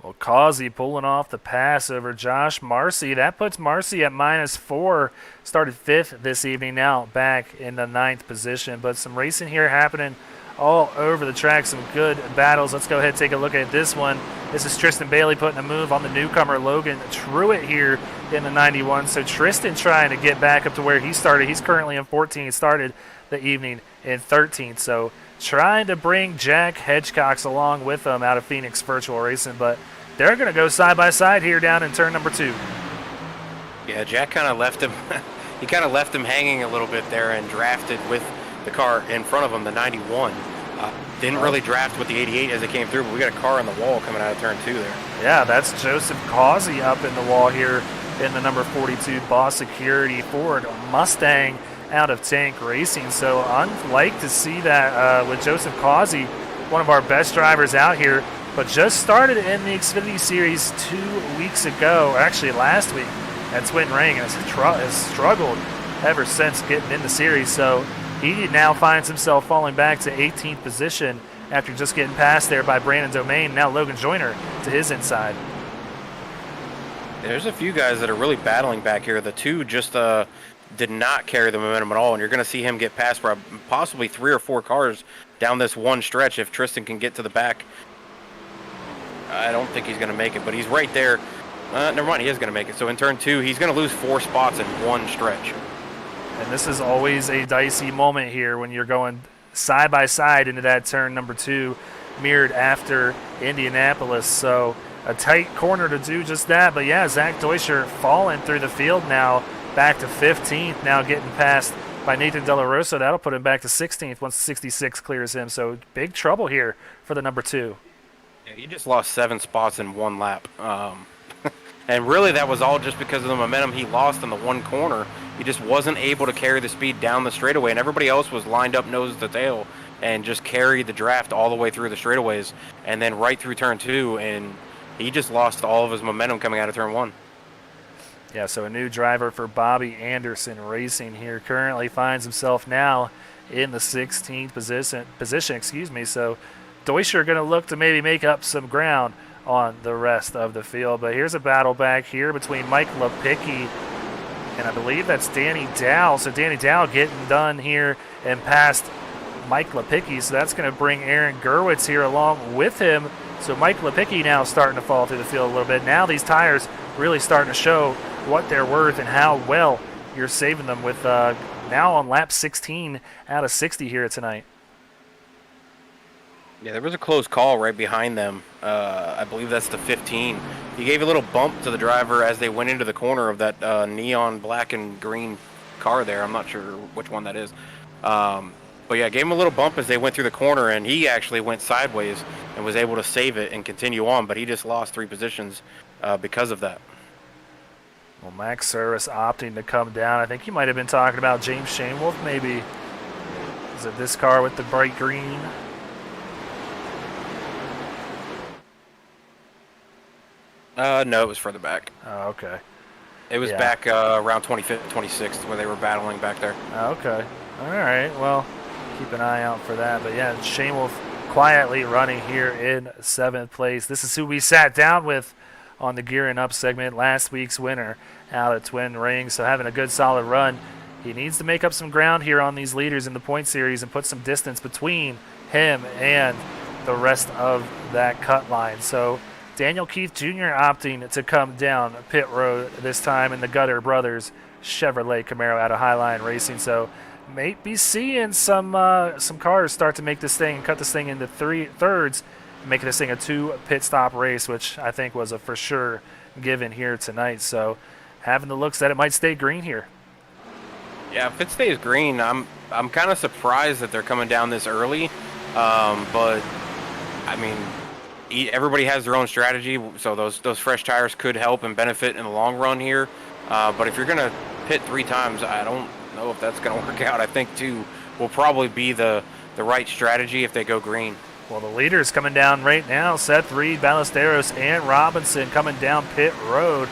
S1: Well, Causey pulling off the pass over Josh Marcy. That puts Marcy at -4. Started 5th this evening, now back in the 9th position. But some racing here happening all over the track. Some good battles. Let's go ahead and take a look at this one. This is Tristan Bailey putting a move on the newcomer Logan Truitt here in the 91. So Tristan trying to get back up to where he started. He's currently in 14th. Started the evening in 13th. So trying to bring Jack Hedgecox along with him out of Phoenix Virtual Racing. But they're going to go side by side here down in turn number 2.
S2: Yeah, Jack kind of left him. He kind of left him hanging a little bit there and drafted with the car in front of him, the 91. Didn't really draft with the 88 as it came through, but we got a car on the wall coming out of turn 2 there.
S1: Yeah, that's Joseph Causey up in the wall here in the number 42 Boss Security Ford Mustang out of Tank Racing. So I'd like to see that with Joseph Causey, one of our best drivers out here, but just started in the Xfinity Series 2 weeks ago, or actually last week at Twin Ring, and has struggled ever since getting in the series. So he now finds himself falling back to 18th position after just getting passed there by Brandon Domain. Now Logan Joyner to his inside.
S2: There's a few guys that are really battling back here. The two just did not carry the momentum at all, and you're going to see him get past by possibly 3 or 4 cars down this one stretch if Tristan can get to the back. I don't think he's going to make it, but he's right there. Never mind, he is going to make it. So in turn 2, he's going to lose 4 spots in one stretch.
S1: And this is always a dicey moment here when you're going side by side into that turn number 2, mirrored after Indianapolis. So a tight corner to do just that. But yeah, Zach Deutscher falling through the field now, back to 15th, now getting passed by Nathan De La Rosa. That'll put him back to 16th once 66 clears him. So big trouble here for the number 2.
S2: Yeah, he just lost 7 spots in one lap. And really that was all just because of the momentum he lost in the one corner. He just wasn't able to carry the speed down the straightaway, and everybody else was lined up nose to tail and just carried the draft all the way through the straightaways and then right through turn 2, and he just lost all of his momentum coming out of turn 1.
S1: Yeah, so a new driver for Bobby Anderson Racing here currently finds himself now in the 16th position. So Deutscher going to look to maybe make up some ground on the rest of the field. But here's a battle back here between Mike Lepicki and I believe that's Danny Dow. So Danny Dow getting done here and past Mike Lepicki. So that's going to bring Aaron Gerwitz here along with him. So Mike Lepicki now starting to fall through the field a little bit. Now these tires really starting to show what they're worth and how well you're saving them with now on lap 16 out of 60 here tonight.
S2: Yeah, there was a close call right behind them. I believe that's the 15. He gave a little bump to the driver as they went into the corner of that neon black and green car there. I'm not sure which one that is. But yeah, gave him a little bump as they went through the corner, and he actually went sideways and was able to save it and continue on, but he just lost 3 positions because of that.
S1: Well, Max Service opting to come down. I think you might have been talking about James Shanewolf, maybe. Is it this car with the bright green?
S2: No, it was further back.
S1: Oh, okay.
S2: It was back around 25th, 26th where they were battling back there.
S1: Oh, okay. All right. Well, keep an eye out for that. But yeah, Shanewolf quietly running here in 7th place. This is who we sat down with on the Gearing Up segment, last week's winner out at Twin Rings. So having a good solid run. He needs to make up some ground here on these leaders in the point series and put some distance between him and the rest of that cut line. So Daniel Keith Jr. opting to come down pit road this time in the Gutter Brothers Chevrolet Camaro out of Highline Racing. So may be seeing some cars start to make this thing and cut this thing into 3 thirds, making this thing a 2 pit stop race, which I think was a for sure given here tonight. So having the looks that it might stay green here.
S2: Yeah, if it stays green, I'm kind of surprised that they're coming down this early. But I mean, everybody has their own strategy, so those fresh tires could help and benefit in the long run here. But if you're going to pit 3 times, I don't know if that's going to work out. I think 2 will probably be the right strategy if they go green.
S1: Well, the leaders coming down right now, Seth Reed, Ballesteros, and Robinson coming down pit road.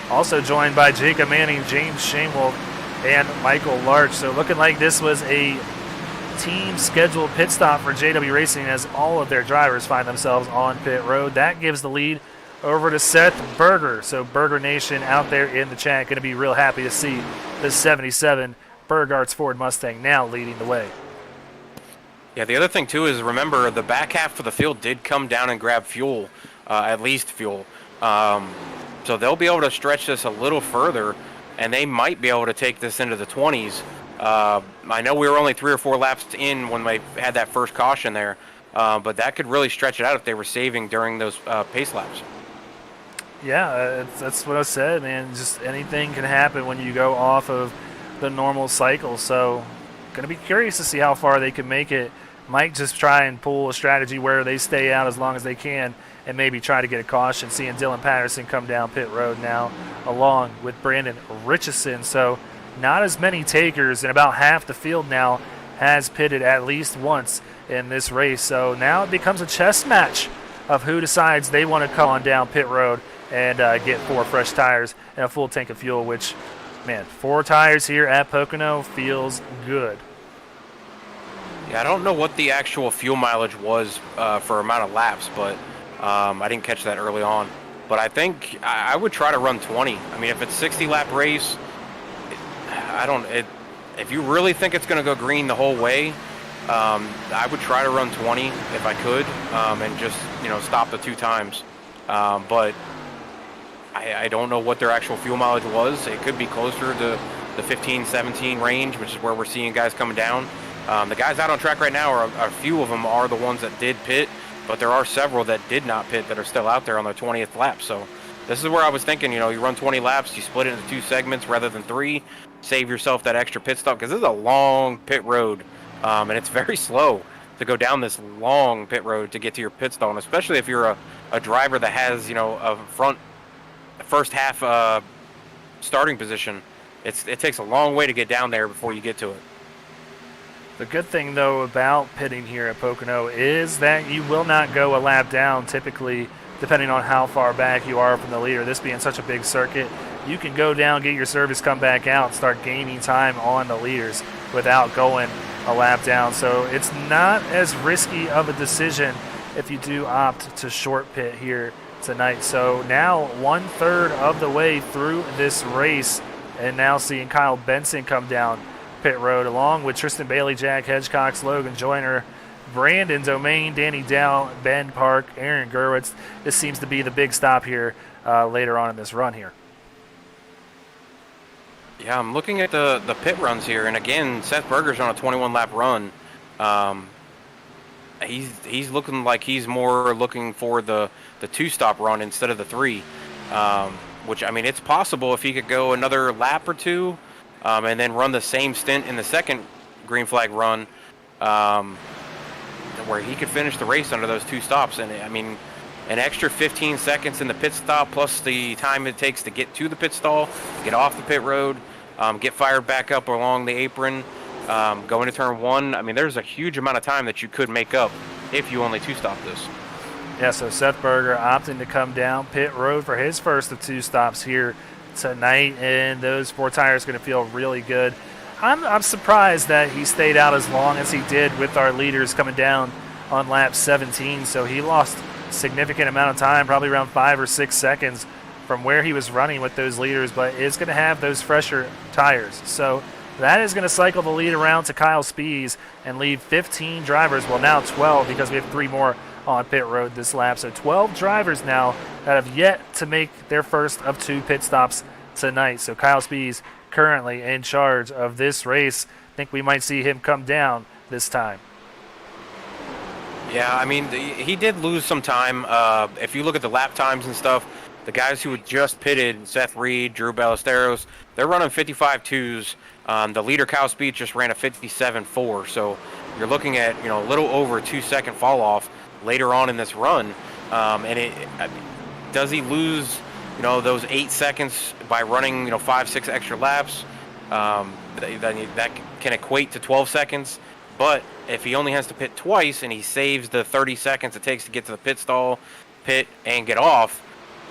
S1: Also joined by Jacob Manning, James Shanewolf, and Michael Larch. So looking like this was a team scheduled pit stop for JW Racing as all of their drivers find themselves on pit road. That gives the lead over to Seth Berger. So Berger Nation out there in the chat going to be real happy to see the 77 Burgarts Ford Mustang now leading the way.
S2: Yeah, the other thing too is, remember, the back half of the field did come down and grab fuel, at least fuel. So they'll be able to stretch this a little further, and they might be able to take this into the 20s. I know we were only 3 or 4 laps in when they had that first caution there, but that could really stretch it out if they were saving during those pace laps.
S1: Yeah, that's what I said, man. Just anything can happen when you go off of the normal cycle. So going to be curious to see how far they can make it might just try and pull a strategy where they stay out as long as they can and maybe try to get a caution. Seeing Dylan Patterson come down pit road now along with Brandon Richardson. So not as many takers, and about half the field now has pitted at least once in this race. So now it becomes a chess match of who decides they want to come on down pit road and get 4 fresh tires and a full tank of fuel, which, man, 4 tires here at Pocono feels good.
S2: Yeah, I don't know what the actual fuel mileage was for amount of laps, but I didn't catch that early on. But I think I would try to run 20. I mean, if it's 60-lap race, if you really think it's going to go green the whole way, I would try to run 20 if I could, and just, stop the 2 times. But I don't know what their actual fuel mileage was. It could be closer to the 15, 17 range, which is where we're seeing guys coming down. The guys out on track right now, a few of them are the ones that did pit, but there are several that did not pit that are still out there on their 20th lap. So this is where I was thinking, you run 20 laps, you split it into 2 segments rather than 3, save yourself that extra pit stop, because this is a long pit road, and it's very slow to go down this long pit road to get to your pit stop, and especially if you're a driver that has, a first half starting position. It takes a long way to get down there before you get to it.
S1: The good thing, though, about pitting here at Pocono is that you will not go a lap down typically, depending on how far back you are from the leader. This being such a big circuit, you can go down, get your service, come back out, start gaining time on the leaders without going a lap down. So it's not as risky of a decision if you do opt to short pit here tonight. So now 1/3 of the way through this race, and now seeing Kyle Benson come down pit road along with Tristan Bailey, Jack Hedgecox, Logan Joyner, Brandon Domain, Danny Dow, Ben Park, Aaron Gerwitz. This seems to be the big stop here later on in this run here.
S2: Yeah, I'm looking at the pit runs here, and again, Seth Berger's on a 21-lap run. He's looking like he's more looking for the 2-stop run instead of the 3, which, I mean, it's possible if he could go another lap or 2 and then run the same stint in the second green flag run, where he could finish the race under those 2 stops. And, I mean, an extra 15 seconds in the pit stop plus the time it takes to get to the pit stall, get off the pit road, get fired back up along the apron, go into turn 1. I mean, there's a huge amount of time that you could make up if you only 2-stop this.
S1: Yeah, so Seth Berger opting to come down pit road for his first of 2 stops here tonight, and those 4 tires are going to feel really good. I'm surprised that he stayed out as long as he did with our leaders coming down on lap 17, so he lost a significant amount of time, probably around 5 or 6 seconds from where he was running with those leaders, but is going to have those fresher tires. So that is going to cycle the lead around to Kyle Spees and leave 15 drivers, well now 12 because we have 3 more on pit road this lap. So 12 drivers now that have yet to make their first of 2 pit stops tonight. So Kyle Spees currently in charge of this race. I think we might see him come down this time.
S2: Yeah, I mean, he did lose some time. If you look at the lap times and stuff, the guys who had just pitted, Seth Reed, Drew Ballesteros, they're running 55.2s. The leader, Kyle Speed, just ran a 57.4. So you're looking at, a little over a 2-second fall off later on in this run. Does he lose, those 8 seconds by running, 5-6 extra laps? That can equate to 12 seconds. But if he only has to pit twice and he saves the 30 seconds it takes to get to the pit stall, pit, and get off,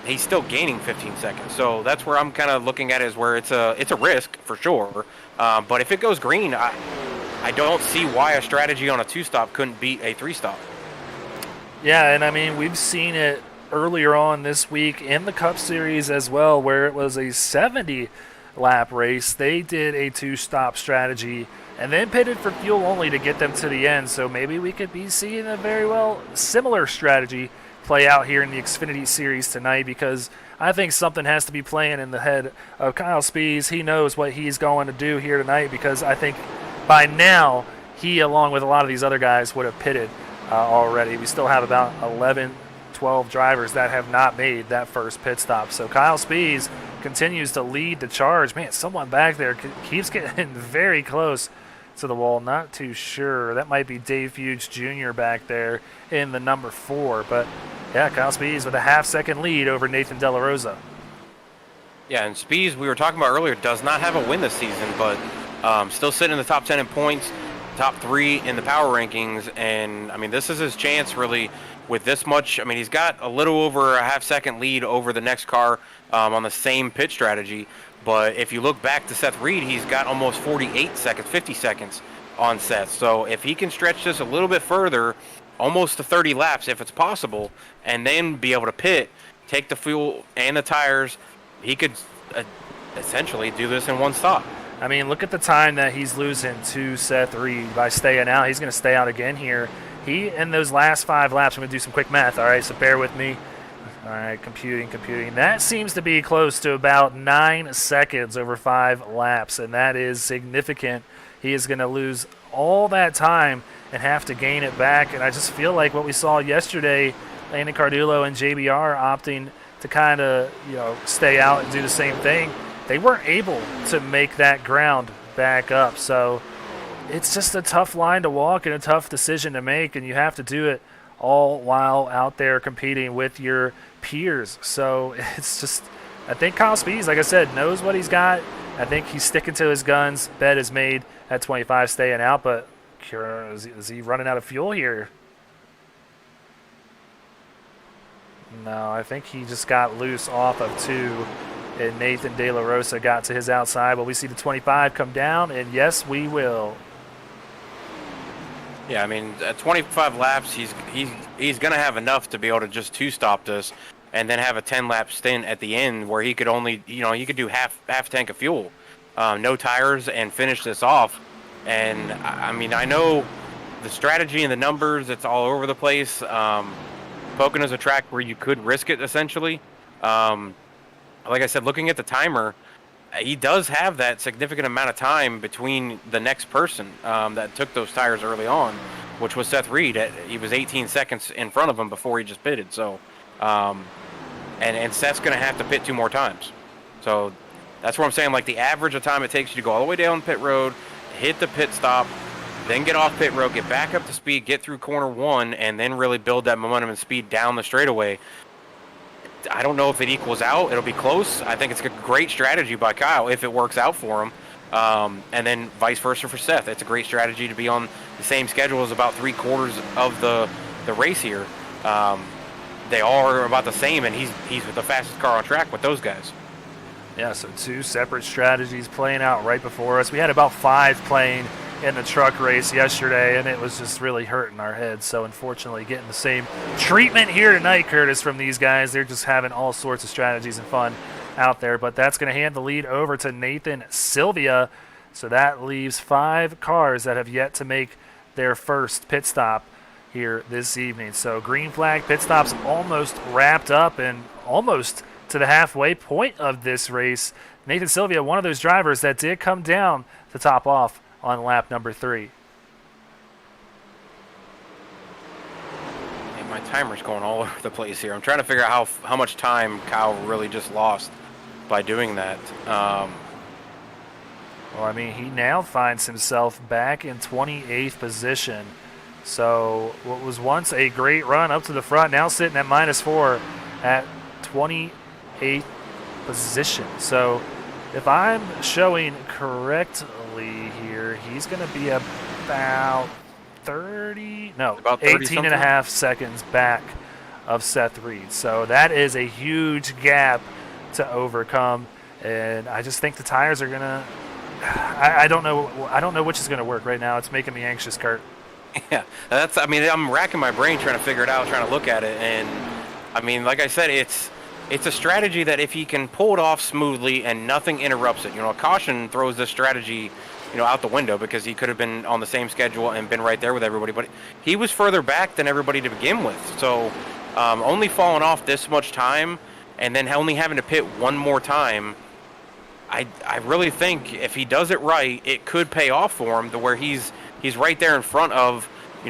S2: he's still gaining 15 seconds. So that's where I'm kind of looking at it, is where it's a risk for sure. But if it goes green, I don't see why a strategy on a 2-stop couldn't beat a 3-stop.
S1: Yeah, and I mean, we've seen it earlier on this week in the Cup Series as well, where it was a 70-lap race. They did a 2-stop strategy and then pitted for fuel only to get them to the end. So maybe we could be seeing a very well similar strategy play out here in the Xfinity Series tonight, because I think something has to be playing in the head of Kyle Spees. He knows what he's going to do here tonight, because I think by now he, along with a lot of these other guys, would have pitted already. We still have about 11, 12 drivers that have not made that first pit stop. So Kyle Spees continues to lead the charge. Man, someone back there keeps getting very close to the wall. Not too sure. That might be Dave Fuge Jr. back there in the number 4. But, yeah, Kyle Spees with a half-second lead over Nathan De La Rosa.
S2: Yeah, and Spees, we were talking about earlier, does not have a win this season, but still sitting in the top 10 in points, top 3 in the power rankings. And, I mean, this is his chance, really, with this much. I mean, he's got a little over a half-second lead over the next car on the same pit strategy. But if you look back to Seth Reed, he's got almost 48 seconds, 50 seconds on Seth. So if he can stretch this a little bit further, almost to 30 laps if it's possible, and then be able to pit, take the fuel and the tires, he could essentially do this in one stop.
S1: I mean, look at the time that he's losing to Seth Reed by staying out. He's going to stay out again here. He, in those last 5 laps, I'm going to do some quick math, all right, so bear with me. All right, computing. That seems to be close to about 9 seconds over 5 laps, and that is significant. He is going to lose all that time and have to gain it back, and I just feel like what we saw yesterday, Landon Cardullo and JBR opting to kind of, stay out and do the same thing. They weren't able to make that ground back up, so it's just a tough line to walk and a tough decision to make, and you have to do it all while out there competing with your peers. So it's just, I think Kyle Spees, like I said, knows what he's got. I think he's sticking to his guns. Bet is made at 25 staying out, but is he running out of fuel here? No, I think he just got loose off of 2, and Nathan De La Rosa got to his outside. Will we see the 25 come down? And yes, we will.
S2: Yeah, I mean, at 25 laps, he's going to have enough to be able to just two-stop this and then have a 10-lap stint at the end where he could only, he could do half tank of fuel, no tires, and finish this off. And, I mean, I know the strategy and the numbers, it's all over the place. Pocono is a track where you could risk it, essentially. Like I said, looking at the timer, he does have that significant amount of time between the next person that took those tires early on, which was Seth Reed. He was 18 seconds in front of him before he just pitted. So, and Seth's going to have to pit 2 more times. So that's what I'm saying. Like the average of time it takes you to go all the way down pit road, hit the pit stop, then get off pit road, get back up to speed, get through corner 1, and then really build that momentum and speed down the straightaway. I don't know if it equals out. It'll be close. I think it's a great strategy by Kyle if it works out for him. And then vice versa for Seth. It's a great strategy to be on the same schedule as about 3/4 of the race here. They all are about the same, and he's the fastest car on track with those guys.
S1: Yeah, so 2 separate strategies playing out right before us. We had about 5 playing in the truck race yesterday, and it was just really hurting our heads. So unfortunately getting the same treatment here tonight, Curtis, from these guys. They're just having all sorts of strategies and fun out there. But that's going to hand the lead over to Nathan Sylvia. So that leaves 5 cars that have yet to make their first pit stop here this evening. So green flag pit stops almost wrapped up and almost to the halfway point of this race. Nathan Sylvia, one of those drivers that did come down to top off on lap number 3.
S2: And my timer's going all over the place here. I'm trying to figure out how much time Kyle really just lost by doing that.
S1: Well, I mean, he now finds himself back in 28th position. So what was once a great run up to the front, now sitting at -4 at 28th position. So if I'm showing correctly here, he's going to be about 18 and a half seconds back of Seth Reed. So that is a huge gap to overcome, and I just think the tires are going to I don't know which is going to work right now. It's making me anxious, Kurt.
S2: Yeah, I'm racking my brain trying to figure it out, trying to look at it, and I mean, like I said, it's a strategy that if he can pull it off smoothly and nothing interrupts it, a caution throws this strategy, out the window because he could have been on the same schedule and been right there with everybody. But he was further back than everybody to begin with. So only falling off this much time and then only having to pit 1 more time, I really think if he does it right, it could pay off for him to where he's right there in front of,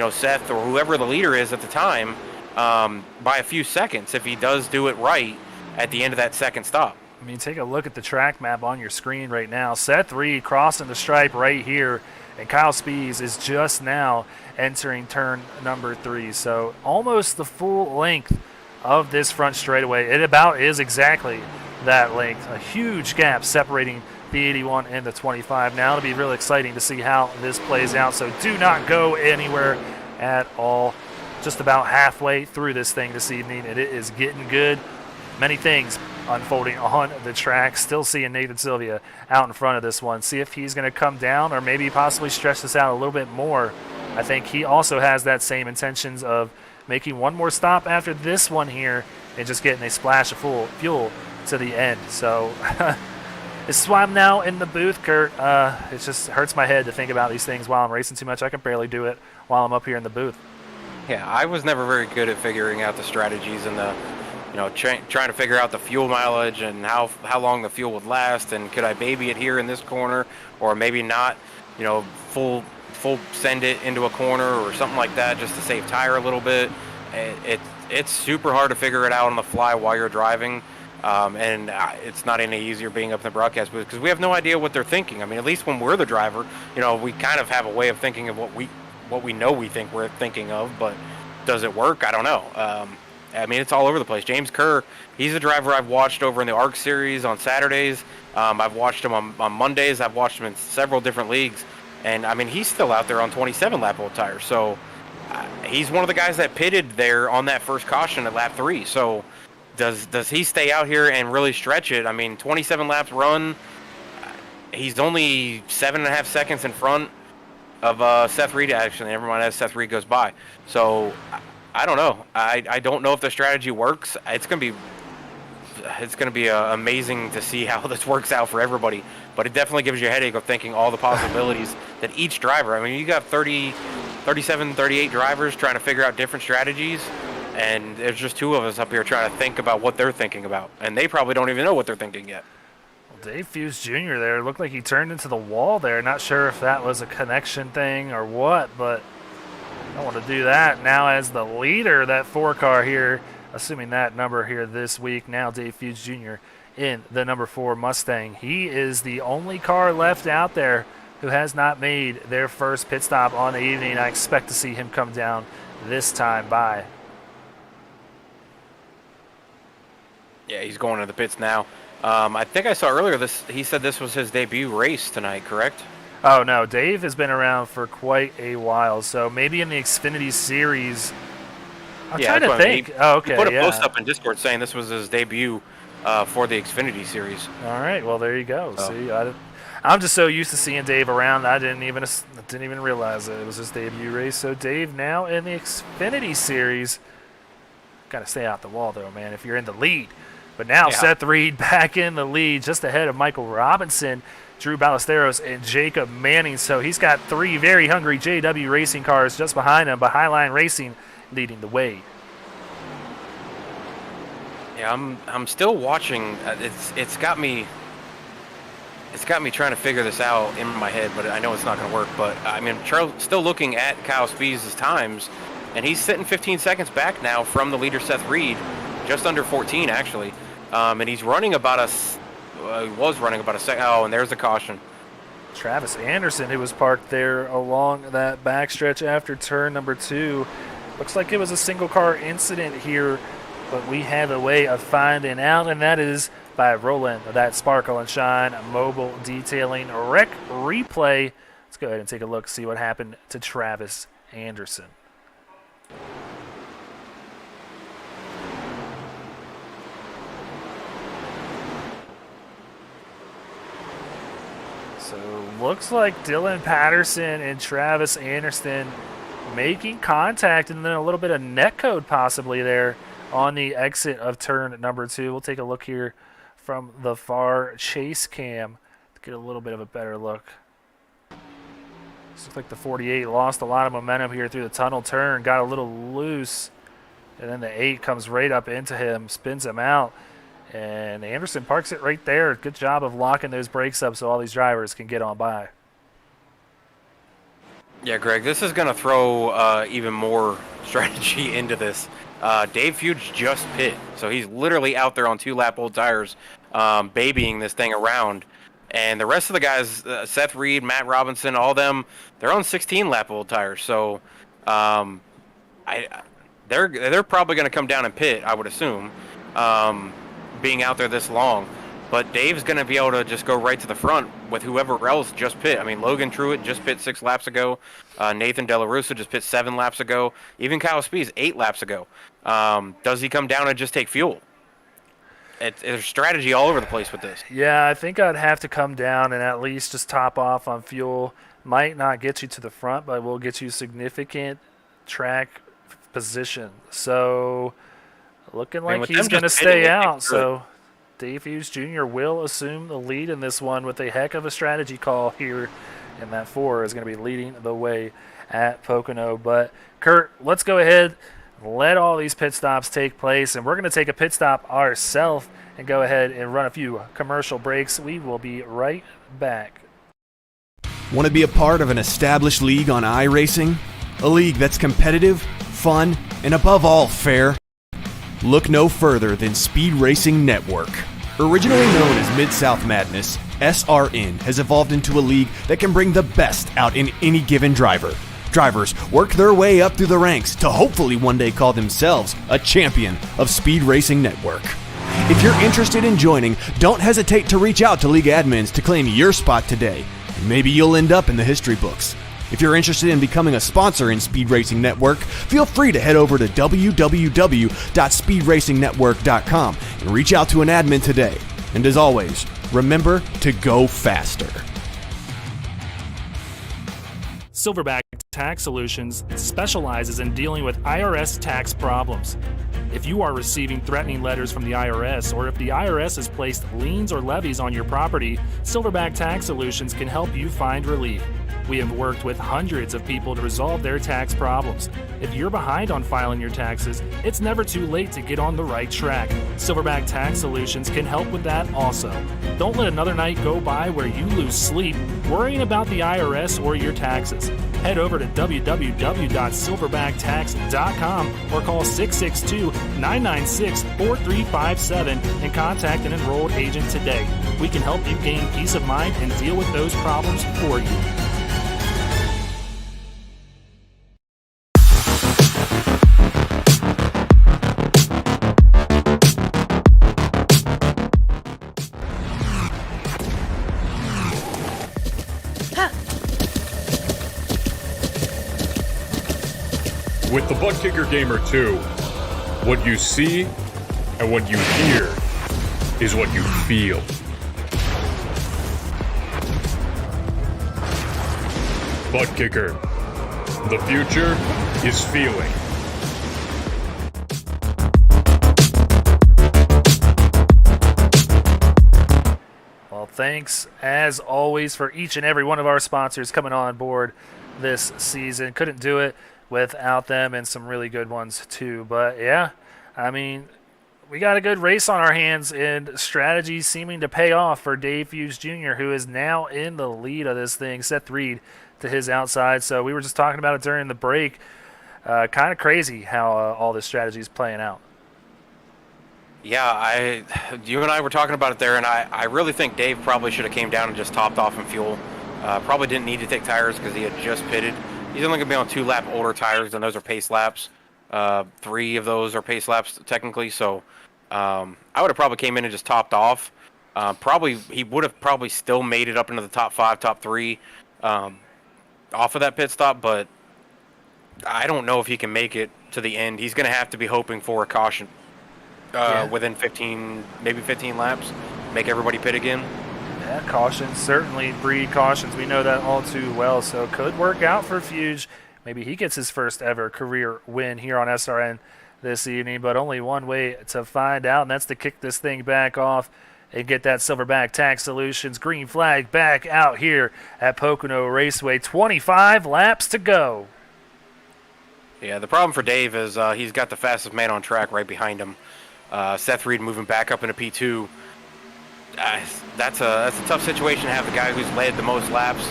S2: Seth or whoever the leader is at the time by a few seconds if he does do it right at the end of that second stop.
S1: I mean, take a look at the track map on your screen right now. Seth Reed crossing the stripe right here, and Kyle Spees is just now entering turn number 3. So almost the full length of this front straightaway. It about is exactly that length. A huge gap separating the 81 and the 25. Now it'll be really exciting to see how this plays out. So do not go anywhere at all. Just about halfway through this thing this evening, and it is getting good. Many things unfolding on the track. Still seeing Nathan Sylvia out in front of this one. See if he's going to come down or maybe possibly stretch this out a little bit more. I think he also has that same intentions of making one more stop after this one here and just getting a splash of fuel to the end. So this is why I'm now in the booth, Kurt. It just hurts my head to think about these things while I'm racing too much. I can barely do it while I'm up here in the booth.
S2: Yeah, I was never very good at figuring out the strategies and the, trying to figure out the fuel mileage and how long the fuel would last, and could I baby it here in this corner or maybe not, full send it into a corner or something like that just to save tire a little bit. It's super hard to figure it out on the fly while you're driving, and it's not any easier being up in the broadcast booth because we have no idea what they're thinking. I mean, at least when we're the driver, we kind of have a way of thinking of what we know we think we're thinking of, but does it work? I don't know. I mean, it's all over the place. James Kerr, he's a driver I've watched over in the ARC series on Saturdays. I've watched him on Mondays. I've watched him in several different leagues. And, I mean, he's still out there on 27-lap old tires. So he's one of the guys that pitted there on that first caution at lap 3. So does he stay out here and really stretch it? I mean, 27 laps run, he's only 7.5 seconds in front of Seth Reed. Actually, never mind, as Seth Reed goes by. So I don't know. I don't know if the strategy works. It's gonna be amazing to see how this works out for everybody. But it definitely gives you a headache of thinking all the possibilities that each driver. I mean, you got 37, 38 drivers trying to figure out different strategies, and there's just 2 of us up here trying to think about what they're thinking about, and they probably don't even know what they're thinking yet.
S1: Well, Dave Fuse Jr. there looked like he turned into the wall there. Not sure if that was a connection thing or what, but I don't want to do that. Now as the leader, that 4 car here, assuming that number here this week, now Dave Fuse Jr. in the number 4 Mustang. He is the only car left out there who has not made their first pit stop on the evening. I expect to see him come down this time by.
S2: Yeah, he's going to the pits now. I think I saw earlier he said this was his debut race tonight, correct?
S1: Oh, no. Dave has been around for quite a while, so maybe in the Xfinity series. I'm trying to think.
S2: He put a post up in Discord saying this was his debut for the Xfinity series.
S1: All right, well, there you go. Oh. See, I'm just so used to seeing Dave around, I didn't even realize it was his debut race. So Dave now in the Xfinity series. Got to stay out the wall, though, man, if you're in the lead. But now Seth Reed back in the lead, just ahead of Michael Robinson, Drew Ballesteros, and Jacob Manning. So he's got 3 very hungry JW racing cars just behind him, but Highline Racing leading the way.
S2: Yeah, I'm still watching. It's got me trying to figure this out in my head, but I know it's not going to work. But I mean, still looking at Kyle Spees' times, and he's sitting 15 seconds back now from the leader Seth Reed, just under 14 actually, and he's running about he was running about a second. Oh, and there's the caution.
S1: Travis Anderson, who was parked there along that backstretch after turn number 2. Looks like it was a single car incident here, but we have a way of finding out, and that is by rolling that Sparkle and Shine mobile detailing wreck replay. Let's go ahead and take a look, see what happened to Travis Anderson. So looks like Dylan Patterson and Travis Anderson making contact, and then a little bit of netcode possibly there on the exit of turn number 2. We'll take a look here from the far chase cam to get a little bit of a better look. Looks like the 48 lost a lot of momentum here through the tunnel turn, got a little loose, and then the 8 comes right up into him, spins him out, and Anderson parks it right there. Good job of locking those brakes up so all these drivers can get on by.
S2: Yeah, Greg, this is going to throw even more strategy into this. Dave Fuge just pit, so he's literally out there on 2-lap old tires babying this thing around. And the rest of the guys, Seth Reed, Matt Robinson, all them, they're on 16-lap old tires. So they're probably going to come down and pit, I would assume, being out there this long. But Dave's going to be able to just go right to the front with whoever else just pit. I mean, Logan Truitt just pit 6 laps ago. Nathan De La Russa just pit 7 laps ago. Even Kyle Spees 8 laps ago. Does he come down and just take fuel? There's strategy all over the place with this.
S1: Yeah, I think I'd have to come down and at least just top off on fuel. Might not get you to the front, but will get you significant track position. So looking like he's going to stay out. So Dave Hughes Jr. will assume the lead in this one with a heck of a strategy call here. And that 4 is going to be leading the way at Pocono. But, Kurt, let's go ahead, let all these pit stops take place. And we're going to take a pit stop ourselves and go ahead and run a few commercial breaks. We will be right back.
S4: Want to be a part of an established league on iRacing? A league that's competitive, fun, and above all, fair? Look no further than Speed Racing Network. Originally known as Mid-South Madness, SRN has evolved into a league that can bring the best out in any given driver. Drivers work their way up through the ranks to hopefully one day call themselves a champion of Speed Racing Network. If you're interested in joining, don't hesitate to reach out to league admins to claim your spot today. Maybe you'll end up in the history books. If you're interested in becoming a sponsor in Speed Racing Network, feel free to head over to www.speedracingnetwork.com and reach out to an admin today. And as always, remember to go faster.
S1: Silverback Tax Solutions specializes in dealing with IRS tax problems. If you are receiving threatening letters from the IRS, or if the IRS has placed liens or levies on your property, Silverback Tax Solutions can help you find relief. We have worked with hundreds of people to resolve their tax problems. If you're behind on filing your taxes, it's never too late to get on the right track. Silverback Tax Solutions can help with that also. Don't let another night go by where you lose sleep worrying about the IRS or your taxes. Head over to www.silverbacktx.com or call 662-996-4357 and contact an enrolled agent today. We can help you gain peace of mind and deal with those problems for you.
S5: With the Butt Kicker Gamer 2, what you see and what you hear is what you feel. Butt Kicker. The future is feeling.
S1: Well, thanks as always for each and every one of our sponsors coming on board this season. Couldn't do it without them, and some really good ones too. But yeah, I mean, we got a good race on our hands, and strategy seeming to pay off for Dave Hughes Jr., who is now in the lead of this thing. Seth Reed to his outside. So we were just talking about it during the break. Kind of crazy how all this strategy is playing out.
S2: Yeah, you and I were talking about it there, and I really think Dave probably should have came down and just topped off in fuel. Probably didn't need to take tires because he had just pitted. He's only going to be on 2-lap older tires, and those are pace laps. 3 of those are pace laps technically, so I would have probably came in and just topped off. He would have probably still made it up into the top 5, top 3 off of that pit stop, but I don't know if he can make it to the end. He's going to have to be hoping for a caution within 15, maybe 15 laps, make everybody pit again.
S1: Yeah, cautions certainly breed cautions. We know that all too well, so it could work out for Fuge. Maybe he gets his first ever career win here on SRN this evening, but only one way to find out, and that's to kick this thing back off and get that Silverback Tax Solutions green flag back out here at Pocono Raceway. 25 laps to go.
S2: Yeah, the problem for Dave is he's got the fastest man on track right behind him. Seth Reed moving back up into P2. That's a tough situation to have the guy who's led the most laps.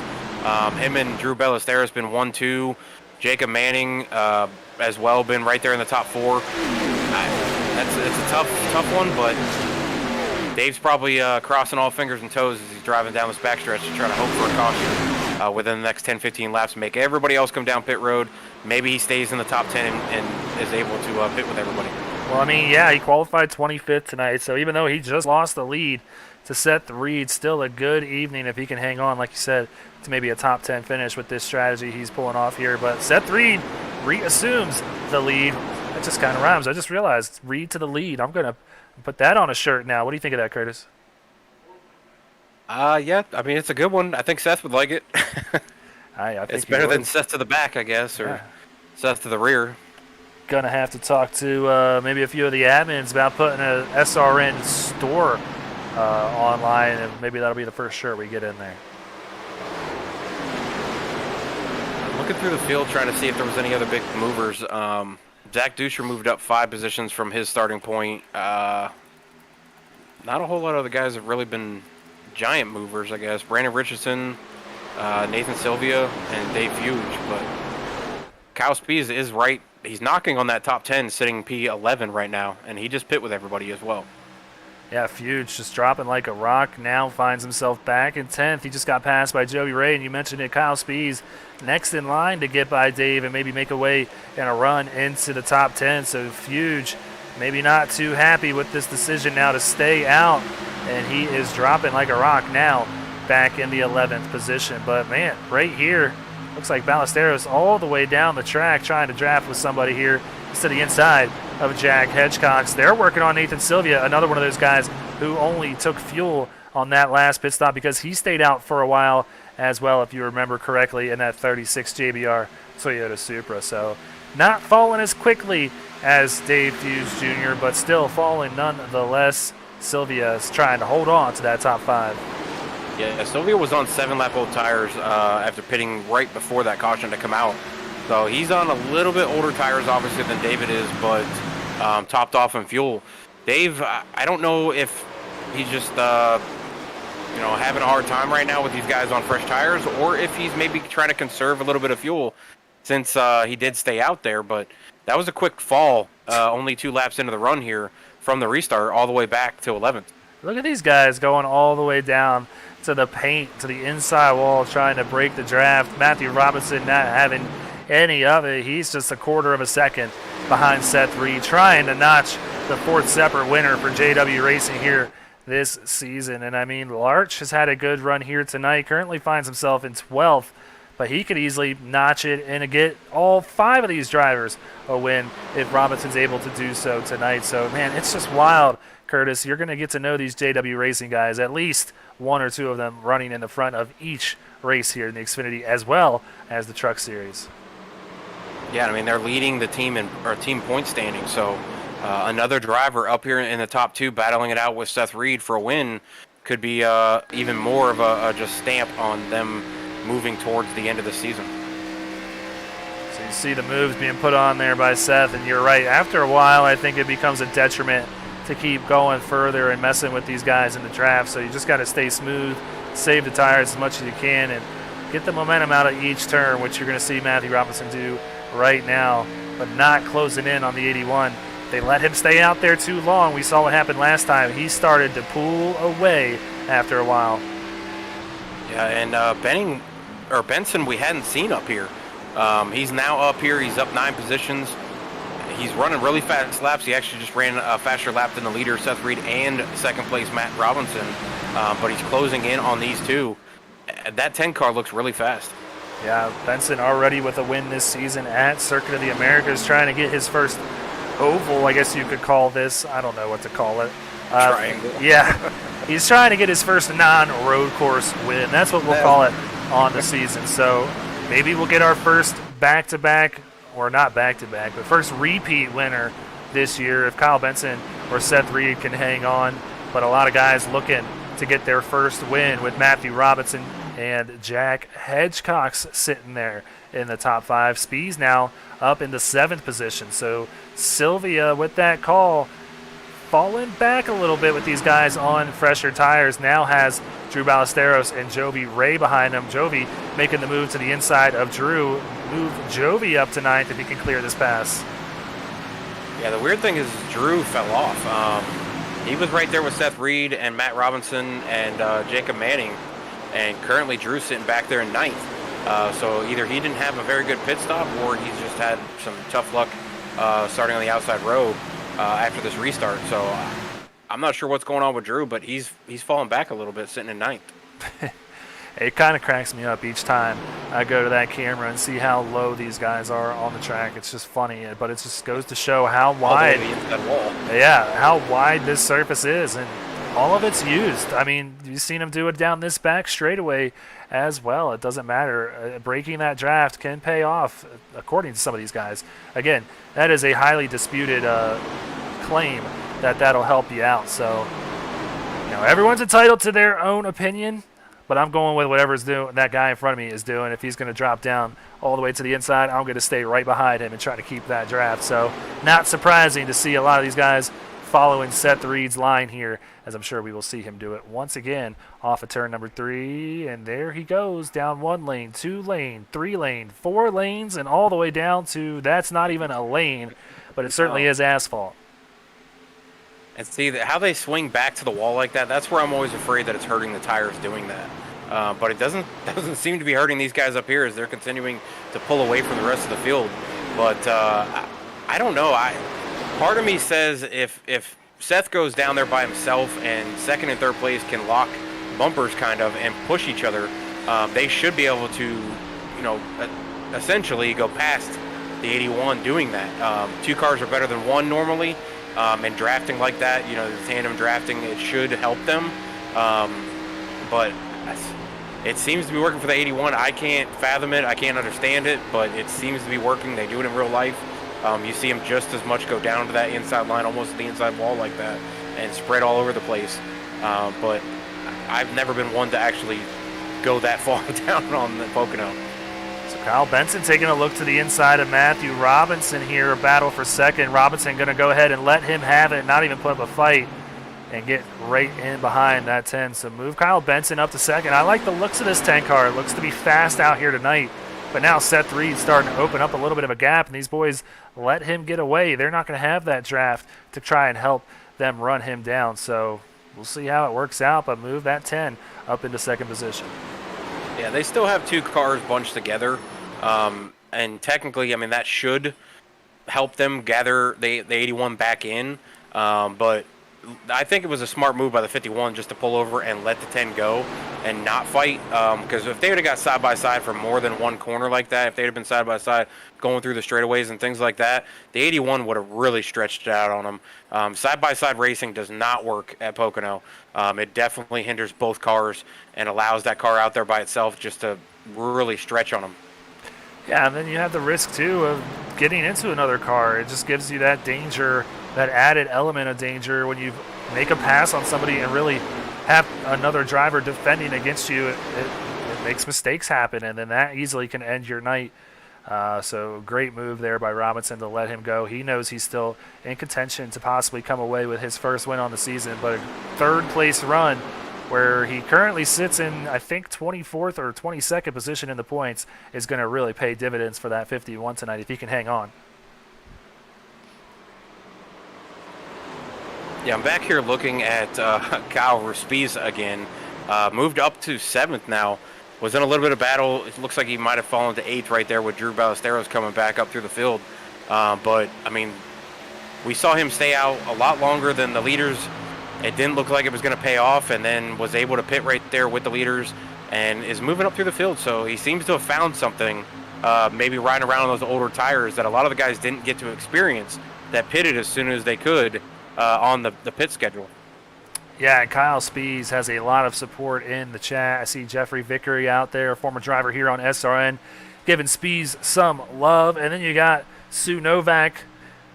S2: Him and Drew Ballesteros been 1-2. Jacob Manning as well been right there in the top 4. It's a tough one, but Dave's probably crossing all fingers and toes as he's driving down this backstretch to try to hope for a caution within the next 10-15 laps and make everybody else come down pit road. Maybe he stays in the top 10 and is able to pit with everybody.
S1: Well, I mean, yeah, he qualified 25th tonight, so even though he just lost the lead to Seth Reed, still a good evening if he can hang on, like you said, to maybe a top 10 finish with this strategy he's pulling off here. But Seth Reed reassumes the lead. That just kind of rhymes. I just realized, Reed to the lead. I'm going to put that on a shirt now. What do you think of that, Curtis?
S2: Yeah, I mean, it's a good one. I think Seth would like it.
S1: I think
S2: it's better than Seth to the back, I guess, or Seth to the rear.
S1: Gonna have to talk to maybe a few of the admins about putting a SRN store online, and maybe that'll be the first shirt we get in there.
S2: Looking through the field, trying to see if there was any other big movers. Zach Duscher moved up 5 positions from his starting point. Not a whole lot of the guys have really been giant movers, I guess. Brandon Richardson, Nathan Sylvia, and Dave Fuge. But Kyle Spees is right. He's knocking on that top 10, sitting P11 right now, and he just pit with everybody as well.
S1: Yeah, Fuge just dropping like a rock. Now finds himself back in 10th. He just got passed by Joey Ray, and you mentioned it, Kyle Spees next in line to get by Dave and maybe make a way and a run into the top 10. So Fuge maybe not too happy with this decision now to stay out, and he is dropping like a rock now back in the 11th position. But, man, right here, looks like Ballesteros all the way down the track trying to draft with somebody here to the inside of Jack Hedgecox. They're working on Nathan Sylvia, another one of those guys who only took fuel on that last pit stop because he stayed out for a while as well, if you remember correctly, in that 36 JBR Toyota Supra. So not falling as quickly as Dave Hughes Jr., but still falling nonetheless. Sylvia is trying to hold on to that top 5.
S2: Yeah, Sylvia was on 7-lap old tires after pitting right before that caution to come out. So he's on a little bit older tires, obviously, than David is, but topped off in fuel. Dave, I don't know if he's just, having a hard time right now with these guys on fresh tires, or if he's maybe trying to conserve a little bit of fuel since he did stay out there. But that was a quick fall, only 2 laps into the run here from the restart all the way back to 11th.
S1: Look at these guys going all the way down to the paint, to the inside wall, trying to break the draft. Matthew Robinson not having any of it. He's just a quarter of a second behind Seth Reed, trying to notch the 4th separate winner for JW Racing here this season. And I mean, Larch has had a good run here tonight, currently finds himself in 12th, but he could easily notch it and get all 5 of these drivers a win if Robinson's able to do so tonight. So, man, it's just wild, Curtis. You're going to get to know these JW Racing guys, at least 1 or 2 of them running in the front of each race here in the Xfinity as well as the Truck Series.
S2: Yeah, I mean, they're leading the team team point standing, so another driver up here in the top 2 battling it out with Seth Reed for a win could be even more of a just stamp on them moving towards the end of the season.
S1: So you see the moves being put on there by Seth, and you're right. After a while, I think it becomes a detriment to keep going further and messing with these guys in the draft. So you just got to stay smooth, save the tires as much as you can, and get the momentum out of each turn, which you're going to see Matthew Robinson do right now, but not closing in on the 81. They let him stay out there too long. We saw what happened last time. He started to pull away after a while.
S2: Yeah, and Benson we hadn't seen up here. He's now up here. He's up 9 positions. He's running really fast laps. He actually just ran a faster lap than the leader, Seth Reed, and second place Matt Robinson. But he's closing in on these 2. That 10 car looks really fast.
S1: Yeah, Benson already with a win this season at Circuit of the Americas, trying to get his first oval, I guess you could call this. I don't know what to call it.
S2: Triangle.
S1: Yeah, he's trying to get his first non-road course win. That's what we'll call it on the season. So maybe we'll get our first back-to-back, or not back-to-back, but first repeat winner this year if Kyle Benson or Seth Reed can hang on. But a lot of guys looking to get their first win with Matthew Robinson and Jack Hedgecox sitting there in the top 5. Spees now up in the 7th position. So Sylvia with that call falling back a little bit with these guys on fresher tires. Now has Drew Ballesteros and Jovi Ray behind him. Jovi making the move to the inside of Drew. Move Jovi up to 9th if he can clear this pass.
S2: Yeah, the weird thing is Drew fell off. He was right there with Seth Reed and Matt Robinson and Jacob Manning, and currently Drew's sitting back there in ninth. So either he didn't have a very good pit stop, or he's just had some tough luck starting on the outside row after this restart. So I'm not sure what's going on with Drew, but he's fallen back a little bit, sitting in ninth.
S1: It kind of cracks me up each time I go to that camera and see how low these guys are on the track. It's just funny, but it just goes to show how wide, how wide this surface is, and all of it's used. I mean, you've seen them do it down this back straightaway as well. It doesn't matter. Breaking that draft can pay off, according to some of these guys. Again, that is a highly disputed claim that that'll help you out. So, everyone's entitled to their own opinion. But I'm going with whatever's doing that guy in front of me is doing. If he's going to drop down all the way to the inside, I'm going to stay right behind him and try to keep that draft. So not surprising to see a lot of these guys following Seth Reed's line here, as I'm sure we will see him do it once again off of turn number 3. And there he goes down 1 lane, 2 lane, 3 lane, 4 lanes, and all the way down to that's not even a lane, but it certainly is asphalt.
S2: And see how they swing back to the wall like that. That's where I'm always afraid that it's hurting the tires doing that. But it doesn't seem to be hurting these guys up here as they're continuing to pull away from the rest of the field. But I don't know. Part of me says if Seth goes down there by himself and second and third place can lock bumpers kind of and push each other, they should be able to, essentially go past the 81 doing that. 2 cars are better than 1 normally. And drafting like that, the tandem drafting, it should help them. But it seems to be working for the 81. I can't fathom it. I can't understand it, but it seems to be working. They do it in real life. You see them just as much go down to that inside line, almost to the inside wall like that, and spread all over the place. But I've never been one to actually go that far down on the Pocono.
S1: Kyle Benson taking a look to the inside of Matthew Robinson here, a battle for second. Robinson going to go ahead and let him have it, not even put up a fight, and get right in behind that 10. So move Kyle Benson up to second. I like the looks of this 10 car. It looks to be fast out here tonight. But now Seth Reed's starting to open up a little bit of a gap, and these boys let him get away. They're not going to have that draft to try and help them run him down. So we'll see how it works out, but move that 10 up into second position.
S2: Yeah, they still have 2 cars bunched together. And technically, that should help them gather the 81 back in. But I think it was a smart move by the 51 just to pull over and let the 10 go and not fight. Because if they would have got side by side for more than 1 corner like that, if they'd have been side by side going through the straightaways and things like that, the 81 would have really stretched it out on them. Side by side racing does not work at Pocono. It definitely hinders both cars and allows that car out there by itself just to really stretch on them.
S1: Yeah, and then you have the risk, too, of getting into another car. It just gives you that danger, that added element of danger when you make a pass on somebody and really have another driver defending against you. It makes mistakes happen, and then that easily can end your night. So great move there by Robinson to let him go. He knows he's still in contention to possibly come away with his first win on the season, but a third-place run where he currently sits in, I think, 24th or 22nd position in the points, is going to really pay dividends for that 51 tonight if he can hang on.
S2: Yeah, I'm back here looking at Kyle Ruspiz again. Moved up to 7th now. Was in a little bit of battle. It looks like he might have fallen to 8th right there with Drew Ballesteros coming back up through the field. But, we saw him stay out a lot longer than the leaders. It didn't look like it was going to pay off, and then was able to pit right there with the leaders and is moving up through the field. So he seems to have found something, maybe riding around on those older tires that a lot of the guys didn't get to experience, that pitted as soon as they could on the pit schedule.
S1: Yeah, and Kyle Spees has a lot of support in the chat. I see Jeffrey Vickery out there, a former driver here on SRN, giving Spees some love. And then you got Sue Novak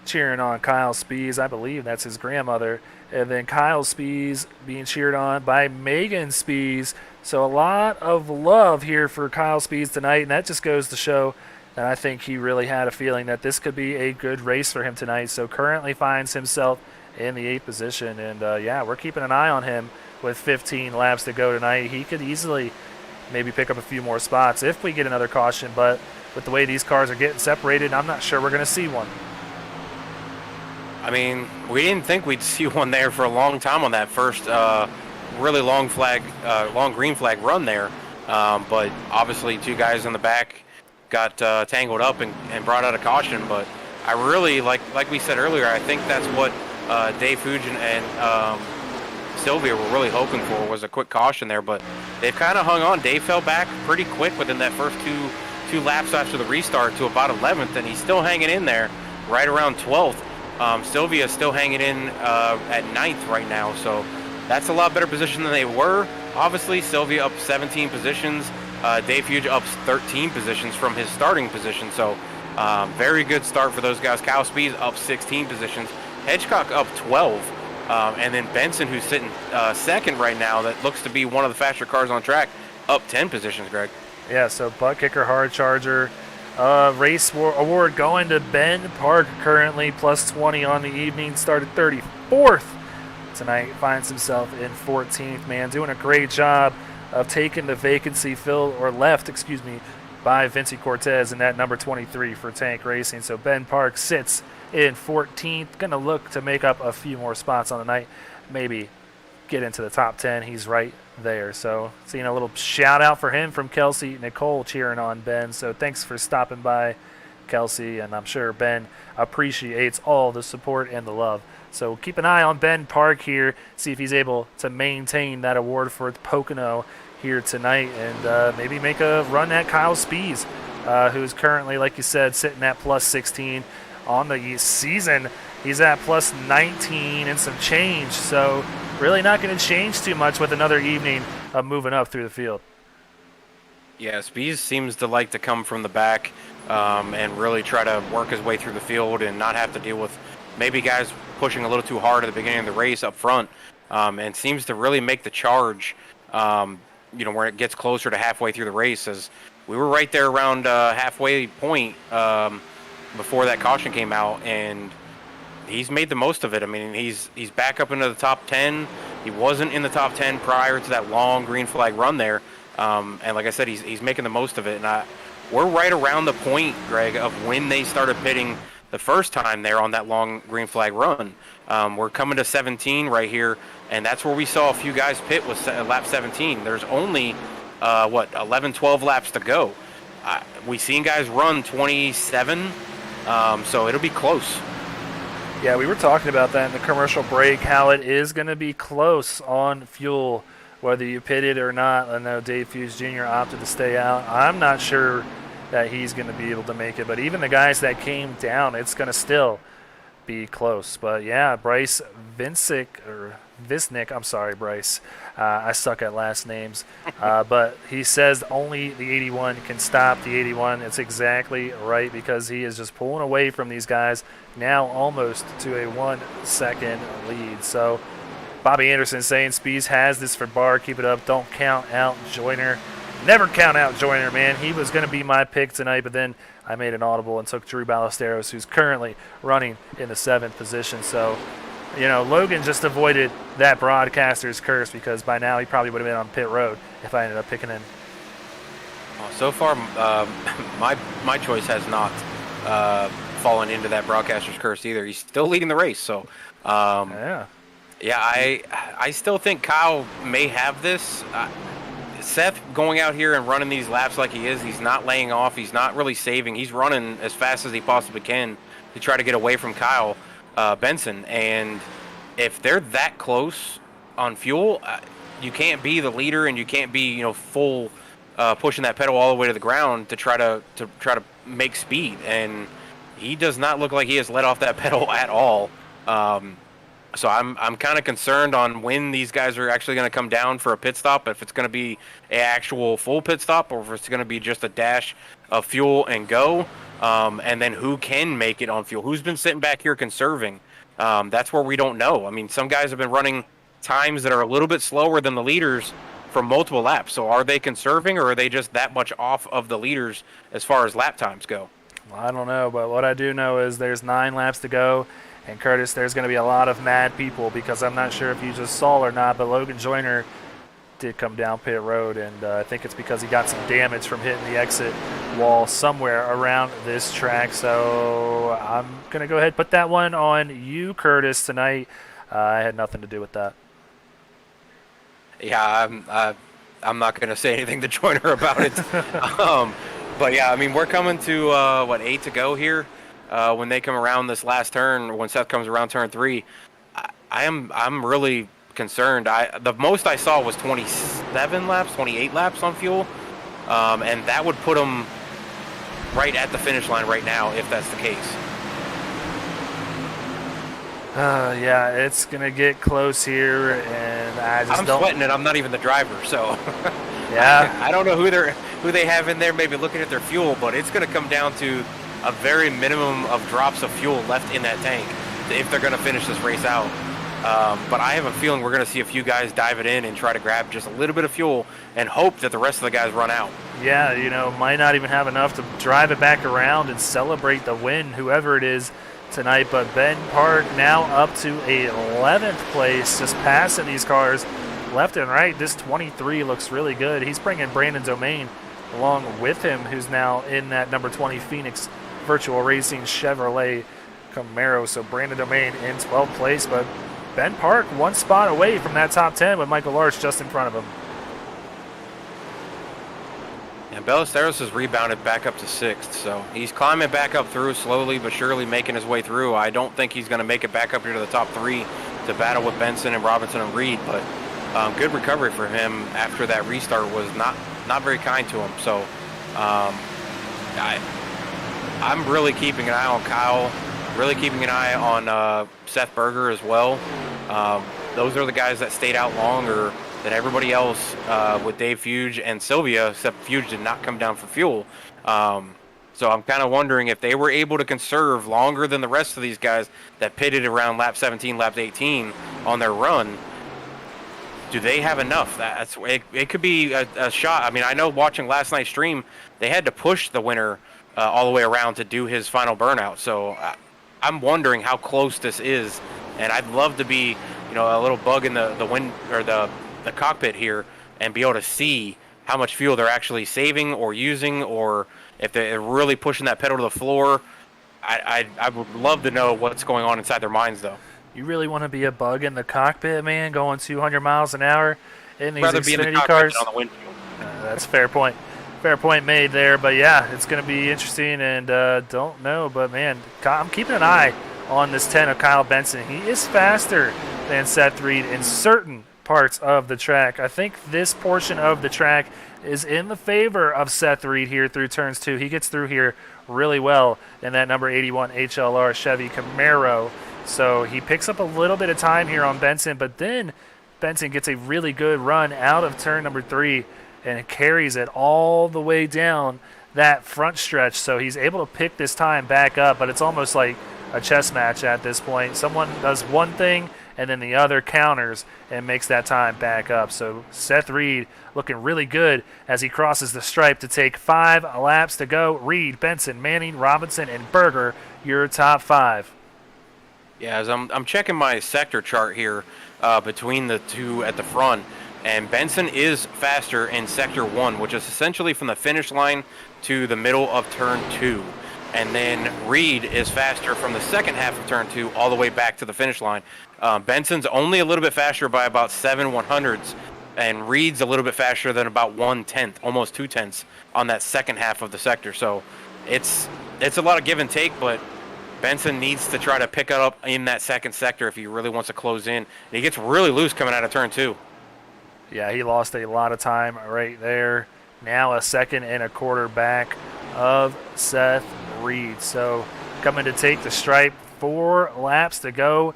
S1: cheering on Kyle Spees. I believe that's his grandmother. And then Kyle Spees being cheered on by Megan Spees. So a lot of love here for Kyle Spees tonight, and that just goes to show that I think he really had a feeling that this could be a good race for him tonight. So currently finds himself in the 8th position, and we're keeping an eye on him with 15 laps to go tonight. He could easily maybe pick up a few more spots if we get another caution, but with the way these cars are getting separated, I'm not sure we're going to see one.
S2: I mean, we didn't think we'd see one there for a long time on that first really long green flag run there. But obviously 2 guys in the back got tangled up and brought out a caution. But I really, like we said earlier, I think that's what Dave Fugin and Sylvia were really hoping for, was a quick caution there. But they've kind of hung on. Dave fell back pretty quick within that first two laps after the restart to about 11th, and he's still hanging in there right around 12th. Sylvia is still hanging in at 9th right now, so that's a lot better position than they were. Obviously, Sylvia up 17 positions. Dave Hughes up 13 positions from his starting position, so very good start for those guys. Kyle Speed up 16 positions. Hedgecock up 12. And then Benson, who's sitting second right now, that looks to be one of the faster cars on track, up 10 positions, Greg.
S1: Yeah, so butt kicker, hard charger. Race award going to Ben Park, currently plus 20 on the evening, started 34th tonight, finds himself in 14th, man, doing a great job of taking the vacancy left by Vinci Cortez in that number 23 for Tank Racing. So Ben Park sits in 14th, going to look to make up a few more spots on the night, maybe get into the top 10. He's right there. So seeing a little shout out for him from Kelsey Nicole cheering on Ben. So thanks for stopping by, Kelsey, and I'm sure Ben appreciates all the support and the love. So keep an eye on Ben Park here, see if he's able to maintain that award for Pocono here tonight, and maybe make a run at Kyle Spees, who's currently, like you said, sitting at plus 16 on the season. He's at plus 19 and some change, so really not going to change too much with another evening of moving up through the field.
S2: Yeah, Spees seems to like to come from the back and really try to work his way through the field and not have to deal with maybe guys pushing a little too hard at the beginning of the race up front, and seems to really make the charge, where it gets closer to halfway through the race, as we were right there around halfway point before that caution came out, and he's made the most of it. I mean, he's back up into the top 10. He wasn't in the top 10 prior to that long green flag run there, and like I said, he's making the most of it. And we're right around the point, Greg, of when they started pitting the first time there on that long green flag run. We're coming to 17 right here, and that's where we saw a few guys pit with lap 17. There's only 11, 12 laps to go. We've seen guys run 27, so it'll be close.
S1: Yeah, we were talking about that in the commercial break, how it is going to be close on fuel, whether you pitted or not. I know Dave Fuse Jr. opted to stay out. I'm not sure that he's going to be able to make it, but even the guys that came down, it's going to still be close. But yeah, Bryce Visnick, I'm sorry, Bryce. I suck at last names. But he says only the 81 can stop the 81. It's exactly right, because he is just pulling away from these guys, now almost to a 1 second lead. So Bobby Anderson saying Spees has this for Barr. Keep it up. Don't count out Joyner. Never count out Joyner, man. He was going to be my pick tonight, but then I made an audible and took Drew Ballesteros, who's currently running in the 7th position. So, Logan just avoided that broadcaster's curse, because by now he probably would have been on pit road if I ended up picking him.
S2: So far, my choice has not fallen into that broadcaster's curse either. He's still leading the race, so yeah, I still think Kyle may have this. Seth going out here and running these laps like he is, he's not laying off, he's not really saving, he's running as fast as he possibly can to try to get away from Kyle Benson. And if they're that close on fuel, you can't be the leader, and you can't be full pushing that pedal all the way to the ground to try to make speed. And he does not look like he has let off that pedal at all. So I'm kind of concerned on when these guys are actually going to come down for a pit stop, if it's going to be an actual full pit stop, or if it's going to be just a dash of fuel and go, and then who can make it on fuel, who's been sitting back here conserving. That's where we don't know. I mean, some guys have been running times that are a little bit slower than the leaders for multiple laps. So are they conserving, or are they just that much off of the leaders as far as lap times go?
S1: Well, I don't know, but what I do know is there's 9 laps to go. And Curtis, there's going to be a lot of mad people, because I'm not sure if you just saw or not, but Logan Joyner did come down pit road, and I think it's because he got some damage from hitting the exit wall somewhere around this track. So I'm going to go ahead and put that one on you, Curtis, tonight. I had nothing to do with that.
S2: Yeah, I'm not going to say anything to Joyner about it. But yeah, I mean, we're coming to 8 to go here. When they come around this last turn, when Seth comes around turn 3, I'm really concerned. The most I saw was 27 laps, 28 laps on fuel, and that would put him right at the finish line right now if that's the case.
S1: Yeah, it's gonna get close here, and I'm
S2: sweating it. I'm not even the driver, so
S1: yeah.
S2: I don't know who they have in there, maybe looking at their fuel, but it's gonna come down to a very minimum of drops of fuel left in that tank if they're gonna finish this race out. But I have a feeling we're gonna see a few guys dive it in and try to grab just a little bit of fuel and hope that the rest of the guys run out.
S1: Yeah, might not even have enough to drive it back around and celebrate the win, whoever it is tonight. But Ben Park now up to 11th place, just passing these cars left and right. This 23 looks really good. He's bringing Brandon Domain along with him, who's now in that number 20 Phoenix Virtual Racing Chevrolet Camaro. So Brandon Domain in 12th place, but Ben Park one spot away from that top 10 with Michael Larch just in front of him.
S2: And Ballesteros has rebounded back up to 6th, so he's climbing back up through slowly but surely, making his way through. I don't think he's going to make it back up here to the top 3 to battle with Benson and Robinson and Reed, but good recovery for him after that restart was not very kind to him. So I'm really keeping an eye on Kyle, really keeping an eye on Seth Berger as well. Those are the guys that stayed out longer than everybody else with Dave Fuge and Sylvia, except Fuge did not come down for fuel. So I'm kind of wondering if they were able to conserve longer than the rest of these guys that pitted around lap 17, lap 18 on their run. Do they have enough? It could be a shot. I mean, I know watching last night's stream, they had to push the winner all the way around to do his final burnout. So I'm wondering how close this is, and I'd love to be, a little bug in the wind or the cockpit here and be able to see how much fuel they're actually saving or using, or if they're really pushing that pedal to the floor. I would love to know what's going on inside their minds, though.
S1: You really want to be a bug in the cockpit, man, going 200 miles an hour in these
S2: Rather
S1: Xfinity
S2: be in the cockpit
S1: cars?
S2: than on the windshield.
S1: That's a fair point. Fair point made there. But, yeah, it's going to be interesting, and don't know. But, man, I'm keeping an eye on this 10 of Kyle Benson. He is faster than Seth Reed in certain parts of the track. I think this portion of the track is in the favor of Seth Reed here through turns 2. He gets through here really well in that number 81 HLR Chevy Camaro. So he picks up a little bit of time here on Benson, but then Benson gets a really good run out of turn number 3 and carries it all the way down that front stretch. So he's able to pick this time back up, but it's almost like a chess match at this point. Someone does one thing and then the other counters and makes that time back up. So Seth Reed looking really good as he crosses the stripe to take 5 laps to go. Reed, Benson, Manning, Robinson, and Berger, your top 5.
S2: Yeah, as I'm checking my sector chart here between the two at the front, and Benson is faster in sector 1, which is essentially from the finish line to the middle of turn 2. And then Reed is faster from the second half of turn 2 all the way back to the finish line. Benson's only a little bit faster by about 7/100ths, and Reed's a little bit faster than about 1/10, almost 2/10 on that second half of the sector. So it's a lot of give and take, but Benson needs to try to pick it up in that second sector if he really wants to close in. And he gets really loose coming out of turn 2.
S1: Yeah, he lost a lot of time right there. Now a second and a quarter back of Seth Reed. So coming to take the stripe, 4 laps to go.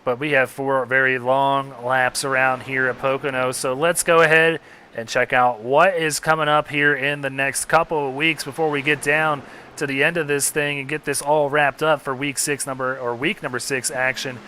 S1: But we have 4 very long laps around here at Pocono. So let's go ahead and check out what is coming up here in the next couple of weeks before we get down to the end of this thing and get this all wrapped up for week number 6 action,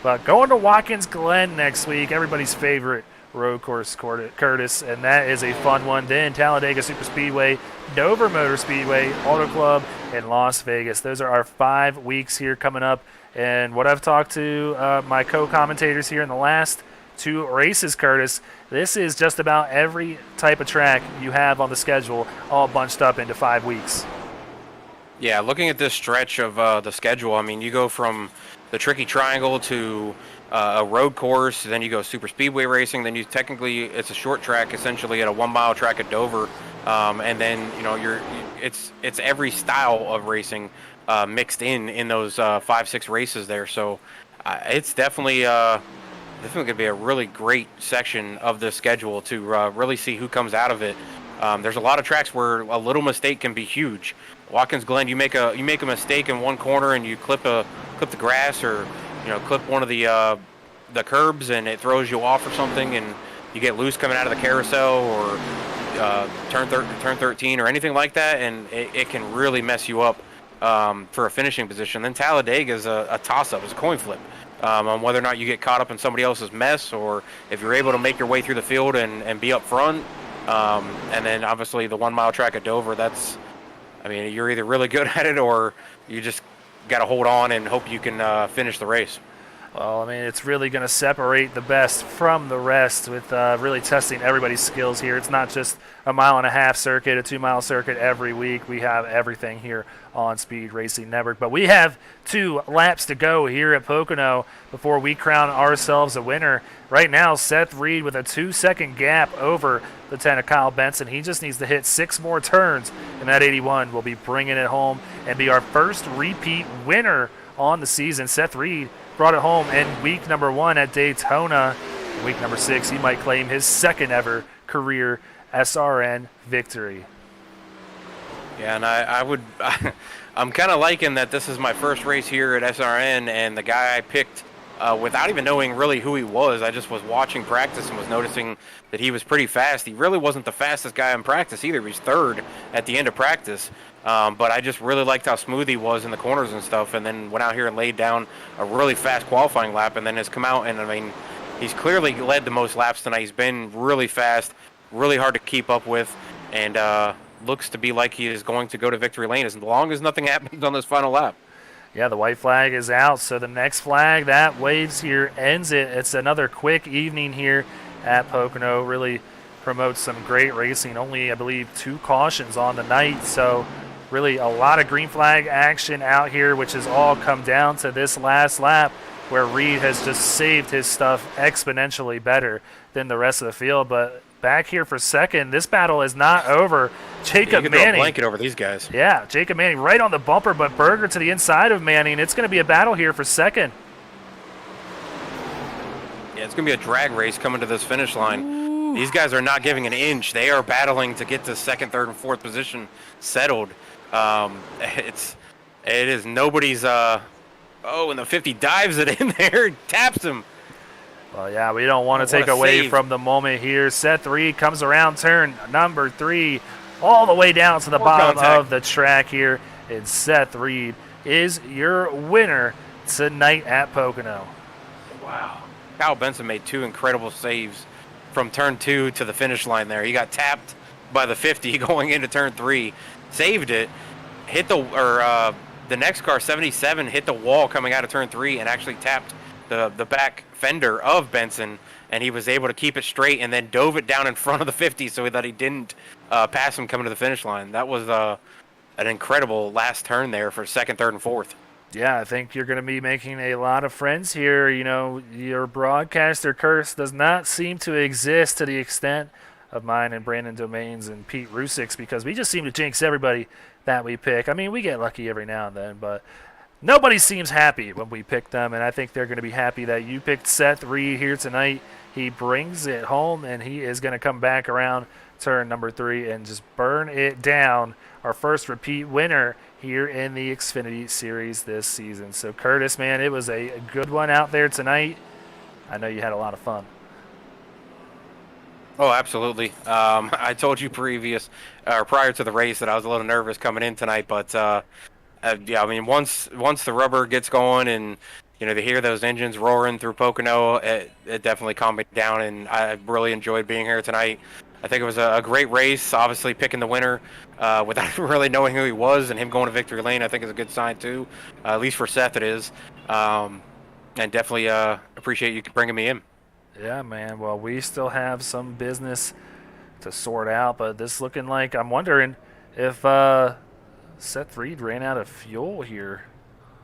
S1: But going to Watkins Glen next week, everybody's favorite road course, Curtis, and that is a fun one. Then Talladega Superspeedway, Dover Motor Speedway, Auto Club, and Las Vegas. Those are our 5 weeks here coming up. And what I've talked to my co-commentators here in the last 2 races, Curtis. This is just about every type of track you have on the schedule all bunched up into 5 weeks.
S2: Yeah, looking at this stretch of the schedule, I mean, you go from the Tricky Triangle to a road course, then you go super speedway racing, then you technically, it's a short track essentially at a 1 mile track at Dover, and then it's every style of racing mixed in those 5-6 races there. So it's definitely going to be a really great section of the schedule to really see who comes out of it. There's a lot of tracks where a little mistake can be huge. Watkins Glen, you make a mistake in one corner and you clip the grass, or clip one of the curbs, and it throws you off or something, and you get loose coming out of the carousel, or turn 13 or anything like that, and it can really mess you up for a finishing position. Then Talladega is a toss-up, it's a coin flip on whether or not you get caught up in somebody else's mess, or if you're able to make your way through the field and be up front. And then obviously the 1 mile track at Dover, you're either really good at it, or you just got to hold on and hope you can finish the race.
S1: Well, I mean, it's really going to separate the best from the rest with really testing everybody's skills here. It's not just a 1.5 mile circuit, a 2 mile circuit every week. We have everything here on Speed Racing Network. But we have 2 laps to go here at Pocono before we crown ourselves a winner. Right now, Seth Reed with a 2-second gap over the 10 of Kyle Benson. He just needs to hit 6 more turns, and that 81 will be bringing it home and be our first repeat winner on the season. Seth Reed brought it home in week number 1 at Daytona. In week number 6, he might claim his second ever career SRN victory.
S2: Yeah, and I'm kind of liking that this is my first race here at SRN, and the guy I picked without even knowing really who he was. I just was watching practice and was noticing that he was pretty fast. He really wasn't the fastest guy in practice either. He was 3rd at the end of practice. But I just really liked how smooth he was in the corners and stuff, and then went out here and laid down a really fast qualifying lap, and then has come out, and I mean, he's clearly led the most laps tonight. He's been really fast, really hard to keep up with, and looks to be like he is going to go to victory lane as long as nothing happens on this final lap.
S1: Yeah, the white flag is out, so the next flag that waves here ends it. It's another quick evening here at Pocono. Really promotes some great racing. Only, I believe, 2 cautions on the night, so really a lot of green flag action out here, which has all come down to this last lap where Reed has just saved his stuff exponentially better than the rest of the field. But back here for second, this battle is not over. Jacob
S2: Manning.
S1: Manning.
S2: Throw a blanket over these guys.
S1: Yeah, Jacob Manning right on the bumper, but Berger to the inside of Manning. It's going to be a battle here for second.
S2: Yeah, it's going to be a drag race coming to this finish line. Ooh. These guys are not giving an inch. They are battling to get to second, third, and fourth position settled. It is nobody's. And the 50 dives it in there, taps him.
S1: Well, yeah, we don't want to take away from the moment here. Seth Reed comes around turn number 3, all the way down to the bottom of the track here, and Seth Reed is your winner tonight at Pocono.
S2: Wow. Kyle Benson made 2 incredible saves from turn 2 to the finish line there. He got tapped by the 50 going into turn 3, saved it, hit the next car, 77, hit the wall coming out of turn 3 and actually tapped the back fender of Benson, and he was able to keep it straight and then dove it down in front of the 50 so that he didn't pass him coming to the finish line. That was an incredible last turn there for second, third, and fourth.
S1: Yeah, I think you're going to be making a lot of friends here. You know, your broadcaster curse does not seem to exist to the extent of mine and Brandon Domains and Pete Rusik's, because we just seem to jinx everybody that we pick. I mean, we get lucky every now and then, but nobody seems happy when we pick them, and I think they're going to be happy that you picked Seth Reed here tonight. He brings it home, and he is going to come back around turn number 3 and just burn it down. Our first repeat winner here in the Xfinity Series this season. So, Curtis, man, it was a good one out there tonight. I know you had a lot of fun.
S2: Oh, absolutely. I told you prior to the race that I was a little nervous coming in tonight, but yeah, I mean, once the rubber gets going and to hear those engines roaring through Pocono, it definitely calmed me down, and I really enjoyed being here tonight. I think it was a great race. Obviously, picking the winner without really knowing who he was, and him going to victory lane, I think is a good sign too. At least for Seth, it is. And definitely appreciate you bringing me in.
S1: Yeah, man. Well, we still have some business to sort out, but this looking like I'm wondering if Seth Reed ran out of fuel here.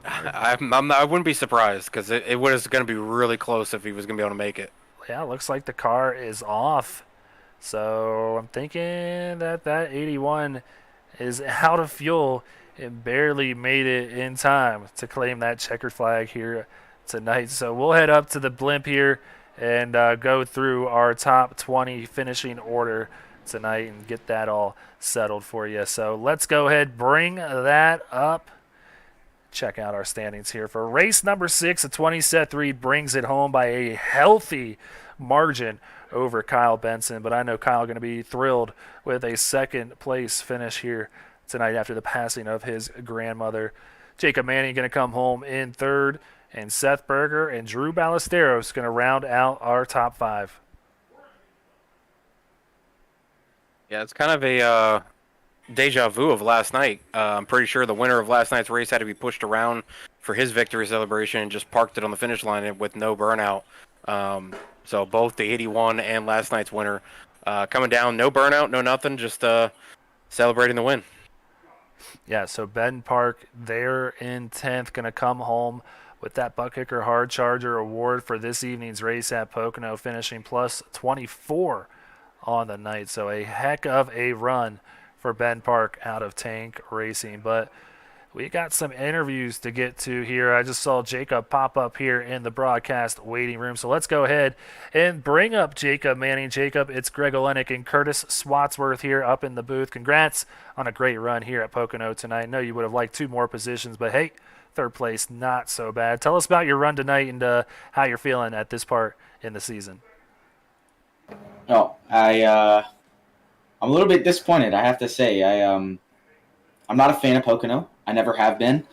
S2: I wouldn't be surprised because it was going to be really close if he was going to be able to make it.
S1: Yeah, looks like the car is off. So I'm thinking that 81 is out of fuel and barely made it in time to claim that checkered flag here tonight. So we'll head up to the blimp here and go through our top 20 finishing order tonight and get that all settled for you. So let's go ahead, bring that up. Check out our standings here. For race number 6, a 20, Seth Reed brings it home by a healthy margin over Kyle Benson, but I know Kyle going to be thrilled with a second place finish here tonight after the passing of his grandmother. Jacob Manning going to come home in third, and Seth Berger and Drew Ballesteros going to round out our top 5.
S2: Yeah, it's kind of a deja vu of last night. I'm pretty sure the winner of last night's race had to be pushed around for his victory celebration and just parked it on the finish line with no burnout. So both the 81 and last night's winner coming down, no burnout, no nothing, just celebrating the win.
S1: Yeah, so Ben Park there in 10th, going to come home with that Buck Hicker Hard Charger award for this evening's race at Pocono, finishing plus 24 on the night. So a heck of a run for Ben Park out of Tank Racing. But we got some interviews to get to here. I just saw Jacob pop up here in the broadcast waiting room. So let's go ahead and bring up Jacob Manning. Jacob, it's Greg Olenek and Curtis Swatsworth here up in the booth. Congrats on a great run here at Pocono tonight. I know you would have liked 2 more positions, but hey, third place, not so bad. Tell us about your run tonight and how you're feeling at this part in the season.
S6: Oh, I'm a little bit disappointed, I have to say. I'm not a fan of Pocono. I never have been.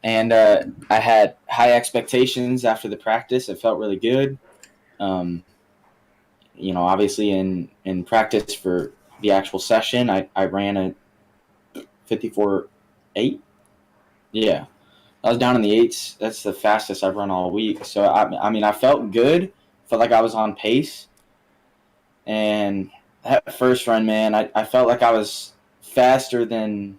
S6: And I had high expectations after the practice. It felt really good. Obviously in practice for the actual session, I ran a 54.8. Yeah. I was down in the 8s. That's the fastest I've run all week. So, I felt good. Felt like I was on pace. And that first run, man, I felt like I was faster than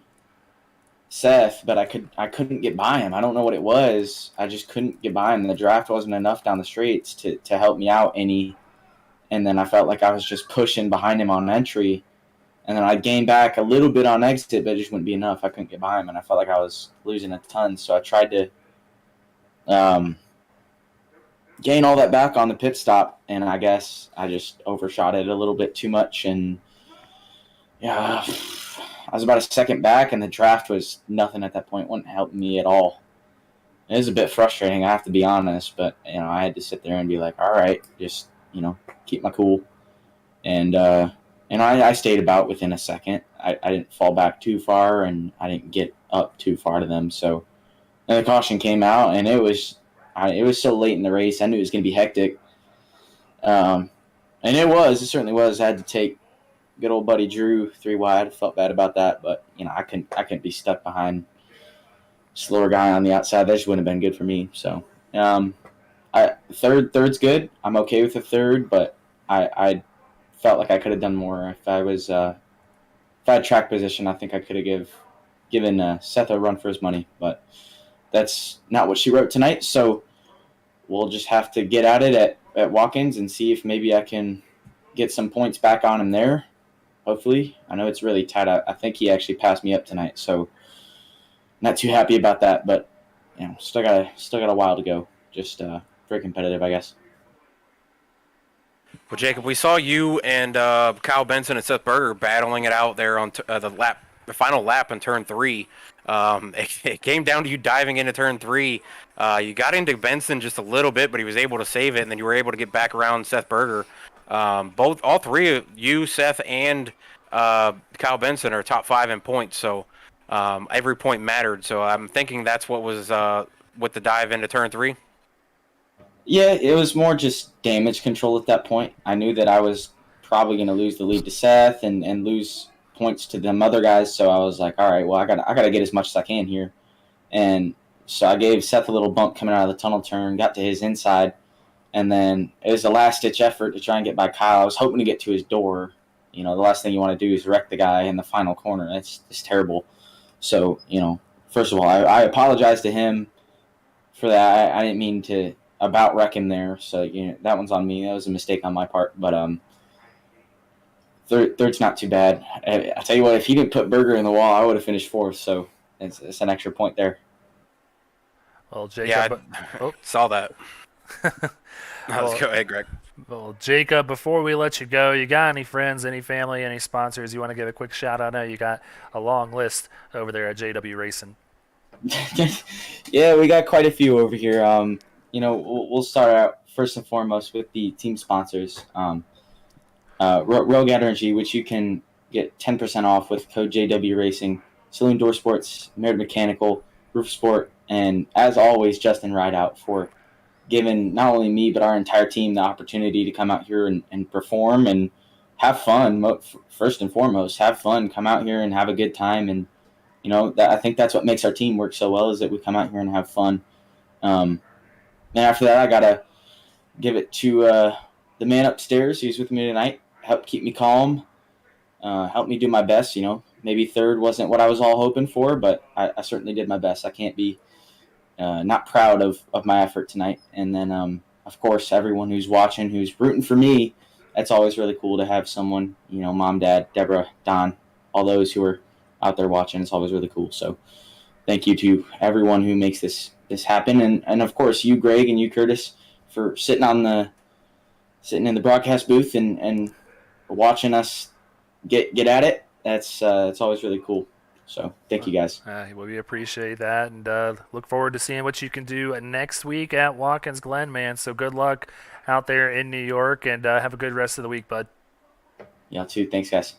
S6: Seth, but I couldn't get by him. I don't know what it was. I just couldn't get by him. The draft wasn't enough down the straights to help me out any. And then I felt like I was just pushing behind him on entry. And then I gained back a little bit on exit, but it just wouldn't be enough. I couldn't get by him, and I felt like I was losing a ton. So I tried to gain all that back on the pit stop, and I guess I just overshot it a little bit too much. And yeah, I was about a second back, and the draft was nothing at that point. Wouldn't help me at all. It was a bit frustrating, I have to be honest, but I had to sit there and be like, all right, just keep my cool. And I stayed about within a second. I didn't fall back too far, and I didn't get up too far to them. So then the caution came out, and it was so late in the race. I knew it was going to be hectic. And it certainly was. I had to take good old buddy Drew 3 wide. I felt bad about that, but I couldn't be stuck behind a slower guy on the outside. That just wouldn't have been good for me. So third's good. I'm okay with the third, but I felt like I could have done more. If I had track position, I think I could have given Seth a run for his money, but that's not what she wrote tonight. So we'll just have to get at it at Watkins and see if maybe I can get some points back on him there. Hopefully. I know it's really tight. I think he actually passed me up tonight, so not too happy about that, but still got a while to go. Just very competitive, I guess.
S2: Well, Jacob, we saw you and Kyle Benson and Seth Berger battling it out there on the final lap in turn 3. It came down to you diving into turn 3. You got into Benson just a little bit, but he was able to save it, and then you were able to get back around Seth Berger. All 3 of you, Seth, and Kyle Benson are top 5 in points, so every point mattered. So I'm thinking that's what was with the dive into turn 3.
S6: Yeah, it was more just damage control at that point. I knew that I was probably going to lose the lead to Seth and lose points to them other guys, so I was like, all right, well, I gotta get as much as I can here. And so I gave Seth a little bump coming out of the tunnel turn, got to his inside, And then it was a last-ditch effort to try and get by Kyle. I was hoping to get to his door. The last thing you want to do is wreck the guy in the final corner. It's terrible. So, first of all, I apologize to him for that. I didn't mean to about wreck him there. So, that one's on me. That was a mistake on my part. But third's not too bad. I tell you what, if he didn't put Berger in the wall, I would have finished fourth. So it's an extra point there.
S1: Well, Jacob,
S2: I saw that. Let's go ahead, Greg.
S1: Well, Jacob, before we let you go, you got any friends, any family, any sponsors you want to give a quick shout out? I know you got a long list over there at JW Racing.
S6: Yeah, we got quite a few over here. We'll start out first and foremost with the team sponsors. Rogue Energy, which you can get 10% off with code JW Racing, Saloon Door Sports, Merit Mechanical, Roof Sport, and as always, Justin Rideout for giving not only me but our entire team the opportunity to come out here and perform and have fun. First and foremost, have fun, come out here and have a good time. And I think that's what makes our team work so well, is that we come out here and have fun. And after that, I gotta give it to the man upstairs who's with me tonight. Help keep me calm, help me do my best. Maybe third wasn't what I was all hoping for, but I certainly did my best. I can't be not proud of my effort tonight. And then, of course, everyone who's watching, who's rooting for me, that's always really cool to have someone, Mom, Dad, Deborah, Don, all those who are out there watching. It's always really cool. So thank you to everyone who makes this happen. And of course, you, Greg, and you, Curtis, for sitting in the broadcast booth and watching us get at it. It's always really cool. So thank you guys.
S1: Well, we appreciate that, and look forward to seeing what you can do next week at Watkins Glen, man. So good luck out there in New York, and have a good rest of the week, bud.
S6: Y'all too. Thanks, guys.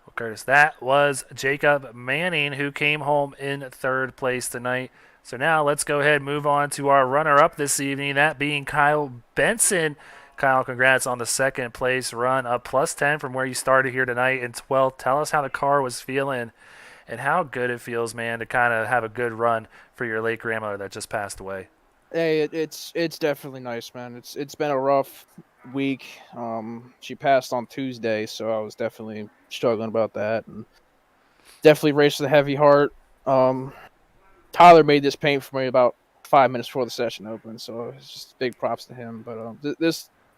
S1: Well, Curtis, that was Jacob Manning, who came home in third place tonight. So now let's go ahead and move on to our runner-up this evening, that being Kyle Benson. Kyle, congrats on the second place run, up plus 10 from where you started here tonight in 12th. Tell us how the car was feeling and how good it feels, man, to kind of have a good run for your late grandmother that just passed away.
S7: Hey, it's definitely nice, man. It's been a rough week. She passed on Tuesday, so I was definitely struggling about that, and definitely raced with a heavy heart. Tyler made this paint for me about 5 minutes before the session opened, so it's just big props to him. But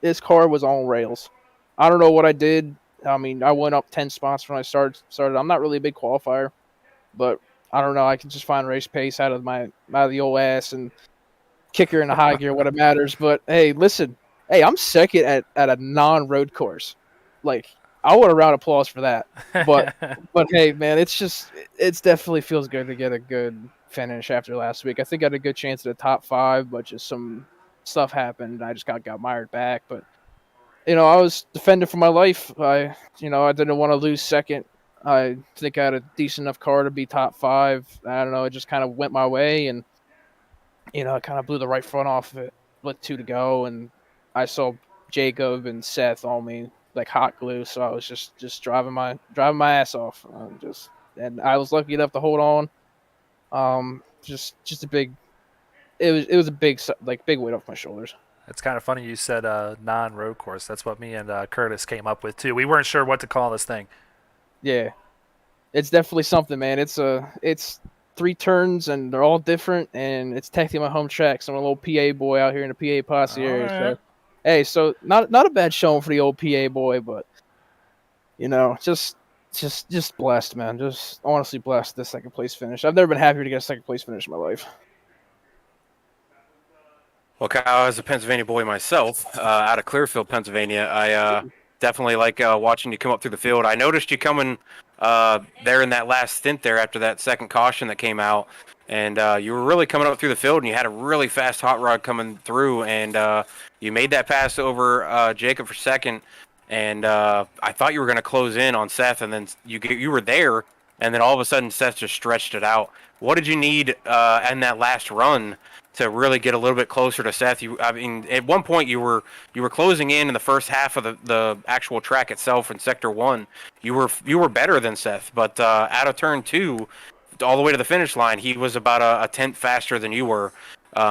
S7: this car was on rails. I don't know what I did. I mean, I went up 10 spots when I started. I'm not really a big qualifier, but I don't know. I can just find race pace out of the old ass and kick her in the high gear when it matters. But hey, listen, I'm second at a non-road course. Like, I want a round of applause for that. But hey, man, it's definitely feels good to get a good finish after last week. I think I had a good chance at the top 5, but just some stuff happened. I just got mired back. But I was defending for my life. I didn't want to lose second. I think I had a decent enough car to be top 5. I don't know. It just kind of went my way, and I kind of blew the right front off of it with 2 to go, and I saw Jacob and Seth on me like hot glue. So I was just driving my ass off. And I was lucky enough to hold on. Just a big. It was a big weight off my shoulders.
S1: It's kind of funny you said non-road course. That's what me and Curtis came up with too. We weren't sure what to call this thing.
S7: Yeah, it's definitely something, man. It's 3 turns and they're all different, and it's technically my home track. So I'm a little PA boy out here in the PA Posse area.
S1: Right.
S7: So, hey, so not a bad showing for the old PA boy, but just blessed, man. Just honestly blessed the second place finish. I've never been happier to get a second place finish in my life.
S2: Well, Kyle, as a Pennsylvania boy myself, out of Clearfield, Pennsylvania, I definitely like watching you come up through the field. I noticed you coming there in that last stint there after that second caution that came out, and you were really coming up through the field, and you had a really fast hot rod coming through, and you made that pass over Jacob for second, and I thought you were going to close in on Seth, and then you were there, and then all of a sudden Seth just stretched it out. What did you need in that last run to really get a little bit closer to Seth? At one point you were closing in the first half of the actual track itself in Sector 1. You were better than Seth, but out of turn 2, all the way to the finish line, he was about a tenth faster than you were.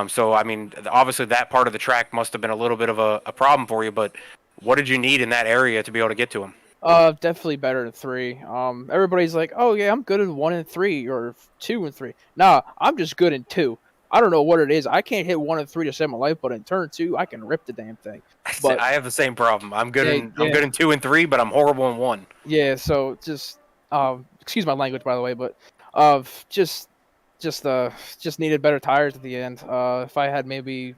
S2: So, I mean, obviously that part of the track must have been a little bit of a problem for you, but what did you need in that area to be able to get to him?
S7: Definitely better than 3. Everybody's like, "Oh yeah, I'm good in 1 and 3 or 2 and 3." Nah, I'm just good in 2. I don't know what it is. I can't hit 1 and 3 to save my life, but in turn 2, I can rip the damn thing. But
S2: I have the same problem. I'm good
S7: yeah,
S2: in I'm
S7: yeah,
S2: good in 2 and 3, but I'm horrible in 1.
S7: yeah. So just, excuse my language, by the way, but uh, just, just needed better tires at the end. If I had maybe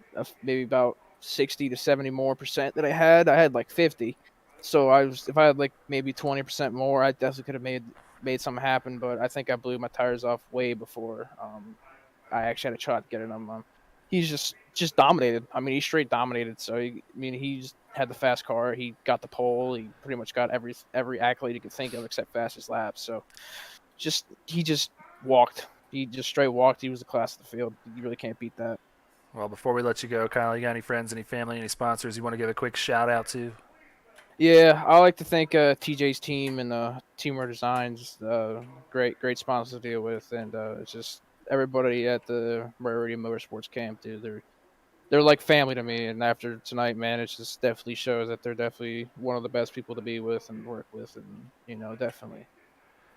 S7: about 60 to 70 more percent that I had like 50. So if I had like maybe 20% more, I definitely could have made something happen. But I think I blew my tires off way before I actually had a shot at getting them. He's just dominated. I mean, he straight dominated. So he just had the fast car. He got the pole. He pretty much got every accolade you could think of except fastest lap. So he just walked. He just straight walked. He was the class of the field. You really can't beat that.
S1: Well, before we let you go, Kyle, you got any friends, any family, any sponsors you want to give a quick shout out to?
S7: Yeah, I like to thank TJ's team and Teamwear Designs. Great sponsors to deal with, and it's just everybody at the Meridian Motorsports camp, dude. They're like family to me, and after tonight, man, it just definitely shows that they're definitely one of the best people to be with and work with, and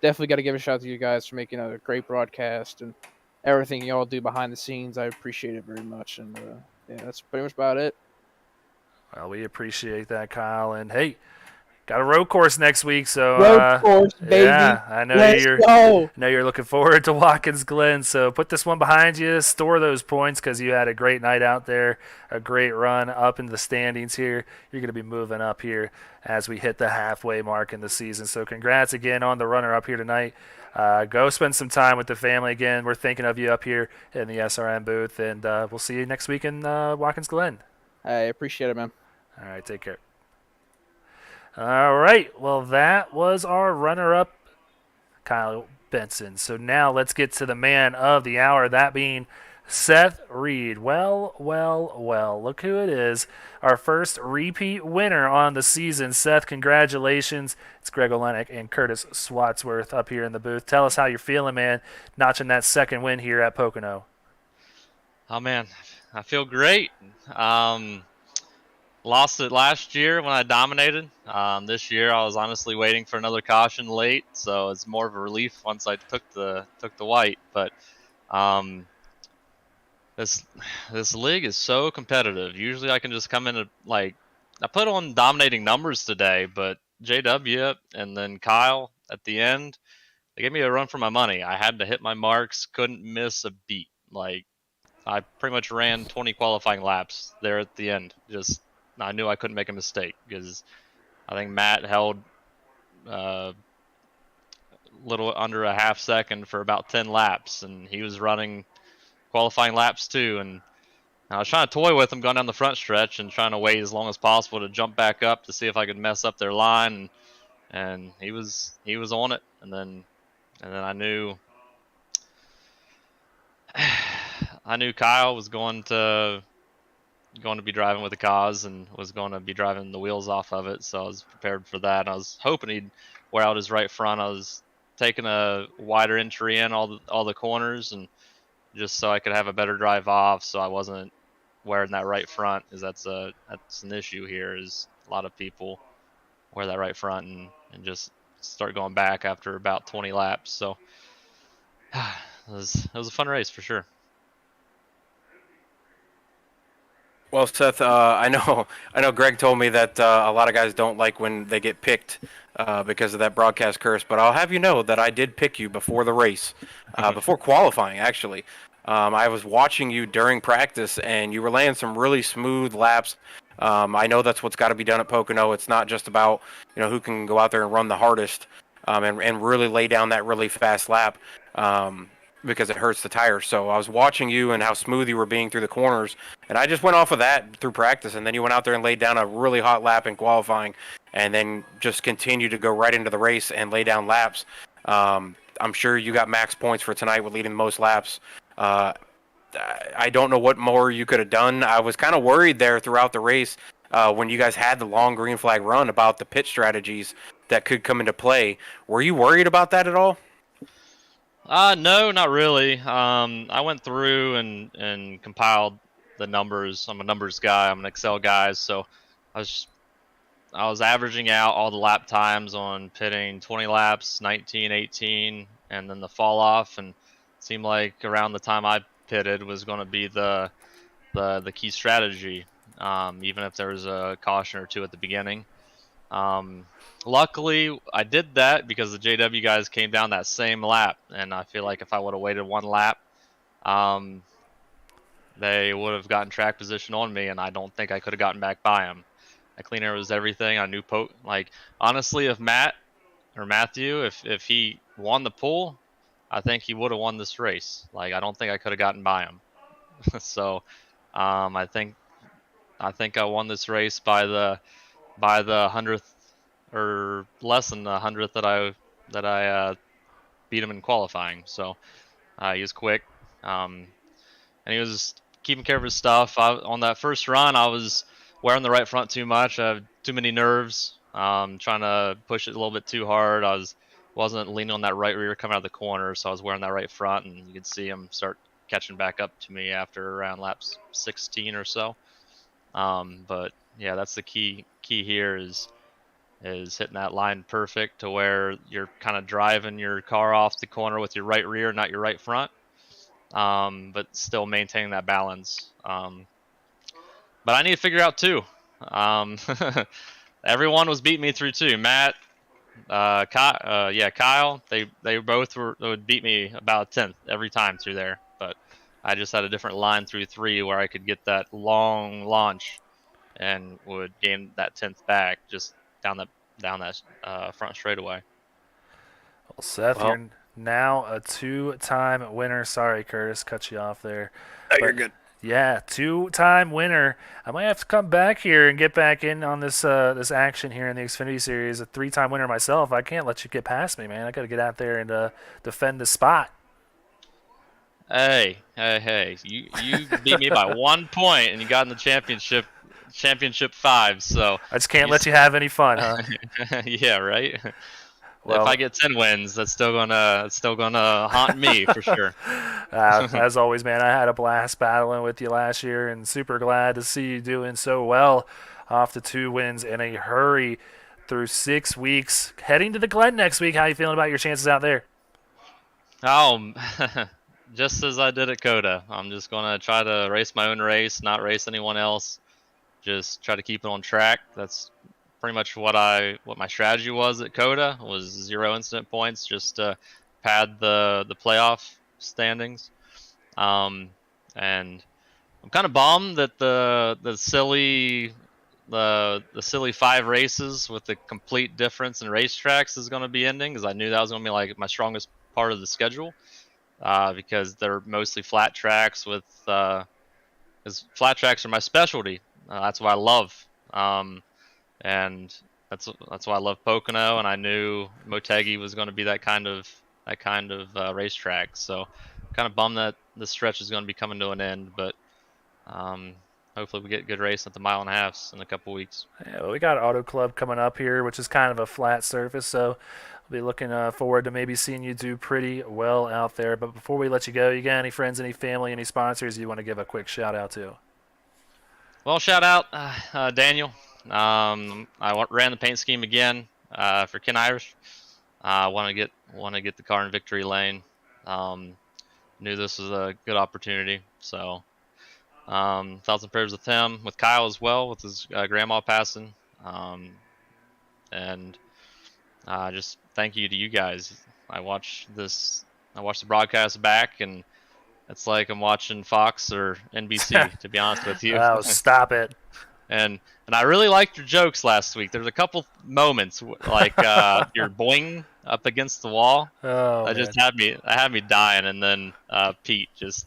S7: definitely got to give a shout out to you guys for making a great broadcast and everything y'all do behind the scenes. I appreciate it very much, and yeah, that's pretty much about it.
S1: Well, we appreciate that, Kyle. And hey, got a road course next week, so
S7: Road course, baby.
S1: yeah, I know
S7: Let's
S1: you're.
S7: go.
S1: I know you're looking forward to Watkins Glen, so put this one behind you. Store those points because you had a great night out there, a great run up into the standings here. You're going to be moving up here as we hit the halfway mark in the season. So congrats again on the runner up here tonight. Go spend some time with the family again. We're thinking of you up here in the SRN booth, and we'll see you next week in Watkins Glen.
S7: I appreciate it, man.
S1: All right, take care. All right, well, that was our runner-up, Kyle Benson. So now let's get to the man of the hour, that being Seth Reed. Well, look who it is. Our first repeat winner on the season. Seth, congratulations. It's Greg Olenek and Curtis Swatsworth up here in the booth. Tell us how you're feeling, man, notching that second win here at Pocono.
S8: Oh, man, I feel great. Lost it last year when I dominated. This year I was honestly waiting for another caution late, so it's more of a relief once I took the white. But this league is so competitive. Usually I can just come in and I put on dominating numbers today, but JW and then Kyle at the end, they gave me a run for my money. I had to hit my marks, couldn't miss a beat. I pretty much ran 20 qualifying laps there at the end. I knew I couldn't make a mistake because I think Matt held a little under a half second for about 10 laps, and he was running qualifying laps too. And I was trying to toy with him going down the front stretch and trying to wait as long as possible to jump back up to see if I could mess up their line. And he was on it. And then I knew Kyle was going to be driving with the cause and was going to be driving the wheels off of it, so I was prepared for that. I was hoping he'd wear out his right front. I was taking a wider entry in all the corners, and just so I could have a better drive off, so I wasn't wearing that right front, because that's an issue here. Is a lot of people wear that right front and just start going back after about 20 laps. So it was a fun race for sure.
S2: Well, Seth, I know Greg told me that a lot of guys don't like when they get picked because of that broadcast curse, but I'll have you know that I did pick you before the race, before qualifying, actually. I was watching you during practice, and you were laying some really smooth laps. I know that's what's got to be done at Pocono. It's not just about who can go out there and run the hardest and really lay down that really fast lap. Because it hurts the tires. So I was watching you and how smooth you were being through the corners, and I just went off of that through practice, and then you went out there and laid down a really hot lap in qualifying, and then just continued to go right into the race and lay down laps. I'm sure you got max points for tonight with leading the most laps. I don't know what more you could have done. I was kind of worried there throughout the race when you guys had the long green flag run about the pit strategies that could come into play. Were you worried about that at all?
S8: No, not really. I went through and compiled the numbers. I'm a numbers guy. I'm an Excel guy, so I was I was averaging out all the lap times on pitting 20 laps, 19, 18, and then the fall off, and it seemed like around the time I pitted was going to be the key strategy. Even if there was a caution or two at the beginning. Um, Luckily, I did that because the JW guys came down that same lap, and I feel like if I would have waited one lap, um, they would have gotten track position on me, and I don't think I could have gotten back by them. I clean air was everything. I knew like honestly, if Matt or Matthew, if he won the pool, I think he would have won this race. Like I don't think I could have gotten by him. So, I think I won this race by the hundredth or less than the hundredth that I beat him in qualifying. So he was quick, and he was keeping care of his stuff. On that first run, I was wearing the right front too much. I had too many nerves, trying to push it a little bit too hard. Wasn't leaning on that right rear coming out of the corner, so I was wearing that right front, and you could see him start catching back up to me after around laps 16 or so. But yeah, that's the key here is hitting that line perfect to where you're kind of driving your car off the corner with your right rear, not your right front, but still maintaining that balance. But I need to figure out too. Everyone was beating me through too. Matt, Kyle, they both would beat me about a tenth every time through there. But I just had a different line through 3 where I could get that long launch and would gain that 10th back just down that front straightaway.
S1: Well, Seth,
S2: Well-
S1: you're now a 2-time winner. Sorry, Curtis, cut you off there.
S2: You're good.
S1: Yeah, 2-time winner. I might have to come back here and get back in on this this action here in the Xfinity Series. A 3-time winner myself. I can't let you get past me, man. I got to get out there and defend the spot.
S8: Hey! You beat me by 1 point, and you got in the championship 5. So
S1: I just can't let you have any fun, huh?
S8: yeah, right.
S1: Well,
S8: if I get 10 wins, that's still gonna haunt me for sure.
S1: as always, man, I had a blast battling with you last year, and super glad to see you doing so well. Off to 2 wins in a hurry through 6 weeks. Heading to the Glen next week. How you feeling about your chances out there?
S8: Oh, just as I did at Coda, I'm just gonna try to race my own race, not race anyone else. Just try to keep it on track. That's pretty much what my strategy was at Coda, was 0 incident points, just to pad the playoff standings. And I'm kind of bummed that the silly 5 races with the complete difference in racetracks is going to be ending, because I knew that was going to be like my strongest part of the schedule, because they're mostly flat tracks because flat tracks are my specialty. That's what I love. And that's why I love Pocono, and I knew Motegi was going to be that kind of racetrack. So, kind of bummed that the stretch is going to be coming to an end, but hopefully we get good racing at the 1.5 miles in a couple weeks.
S1: Yeah, well, we got Auto Club coming up here, which is kind of a flat surface, so I'll be looking forward to maybe seeing you do pretty well out there. But before we let you go, you got any friends, any family, any sponsors you want to give a quick shout out to?
S8: Well, shout out Daniel. I ran the paint scheme again for Ken Irish. I want to get the car in victory lane. Knew this was a good opportunity, so thoughts and prayers with him, with Kyle as well, with his grandma passing, and just thank you to you guys. I watched the broadcast back, and it's like I'm watching Fox or NBC, to be honest with you.
S1: Oh, stop it.
S8: And I really liked your jokes last week. There's a couple moments like your boing up against the wall.
S1: Oh,
S8: That just had me dying, and then Pete just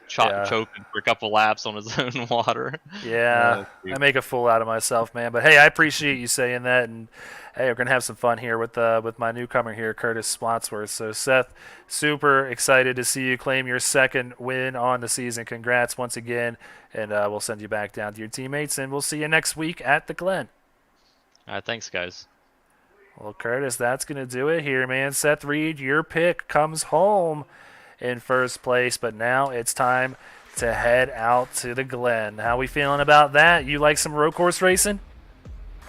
S8: choking for a couple laps on his own water.
S1: Yeah, I make a fool out of myself, man. But hey, I appreciate you saying that, and hey, we're gonna have some fun here with my newcomer here, Curtis Spotsworth. So Seth, super excited to see you claim your 2nd win on the season. Congrats once again, and we'll send you back down to your teammates, and we'll see you next week at the Glen.
S8: All right, thanks, guys.
S1: Well, Curtis, that's going to do it here, man. Seth Reed, your pick comes home in first place, but now it's time to head out to the Glen. How we feeling about that? You like some road course racing?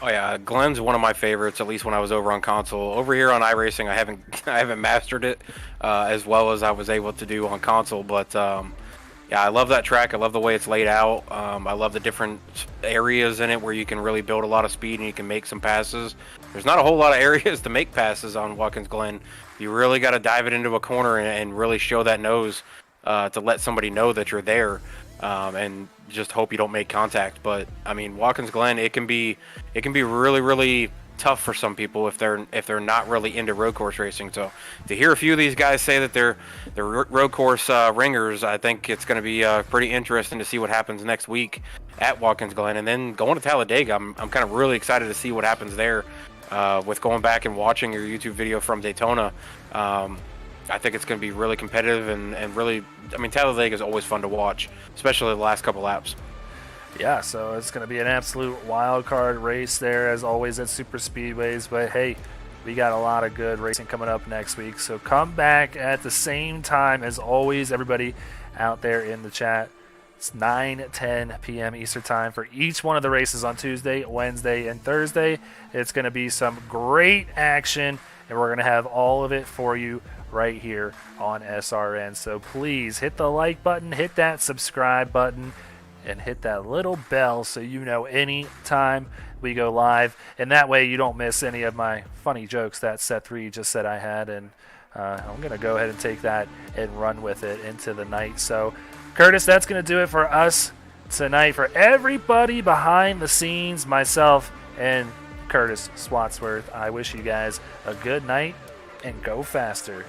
S2: Oh yeah, Glenn's one of my favorites. At least when I was over on console. Over here on iRacing, I haven't mastered it as well as I was able to do on console. But yeah, I love that track. I love the way it's laid out. I love the different areas in it where you can really build a lot of speed and you can make some passes. There's not a whole lot of areas to make passes on Watkins Glen. You really got to dive it into a corner and really show that nose to let somebody know that you're there, and just hope you don't make contact. But I mean, Watkins Glen, it can be really, really tough for some people if they're not really into road course racing. So to hear a few of these guys say that they're road course ringers, I think it's going to be pretty interesting to see what happens next week at Watkins Glen, and then going to Talladega. I'm kind of really excited to see what happens there with going back and watching your YouTube video from Daytona. I think it's going to be really competitive and really, I mean, Talladega is always fun to watch, especially the last couple laps.
S1: Yeah, so it's going to be an absolute wild card race there, as always, at Super Speedways. But hey, we got a lot of good racing coming up next week. So come back at the same time as always, everybody out there in the chat. It's 9:10 p.m. Eastern time for each one of the races on Tuesday, Wednesday, and Thursday. It's going to be some great action, and we're going to have all of it for you right here on SRN. So please hit the like button, hit that subscribe button, and hit that little bell so you know any time we go live. And that way you don't miss any of my funny jokes that Seth Reed just said I had. And I'm going to go ahead and take that and run with it into the night. So, Curtis, that's going to do it for us tonight. For everybody behind the scenes, myself and Curtis Swatsworth, I wish you guys a good night and go faster.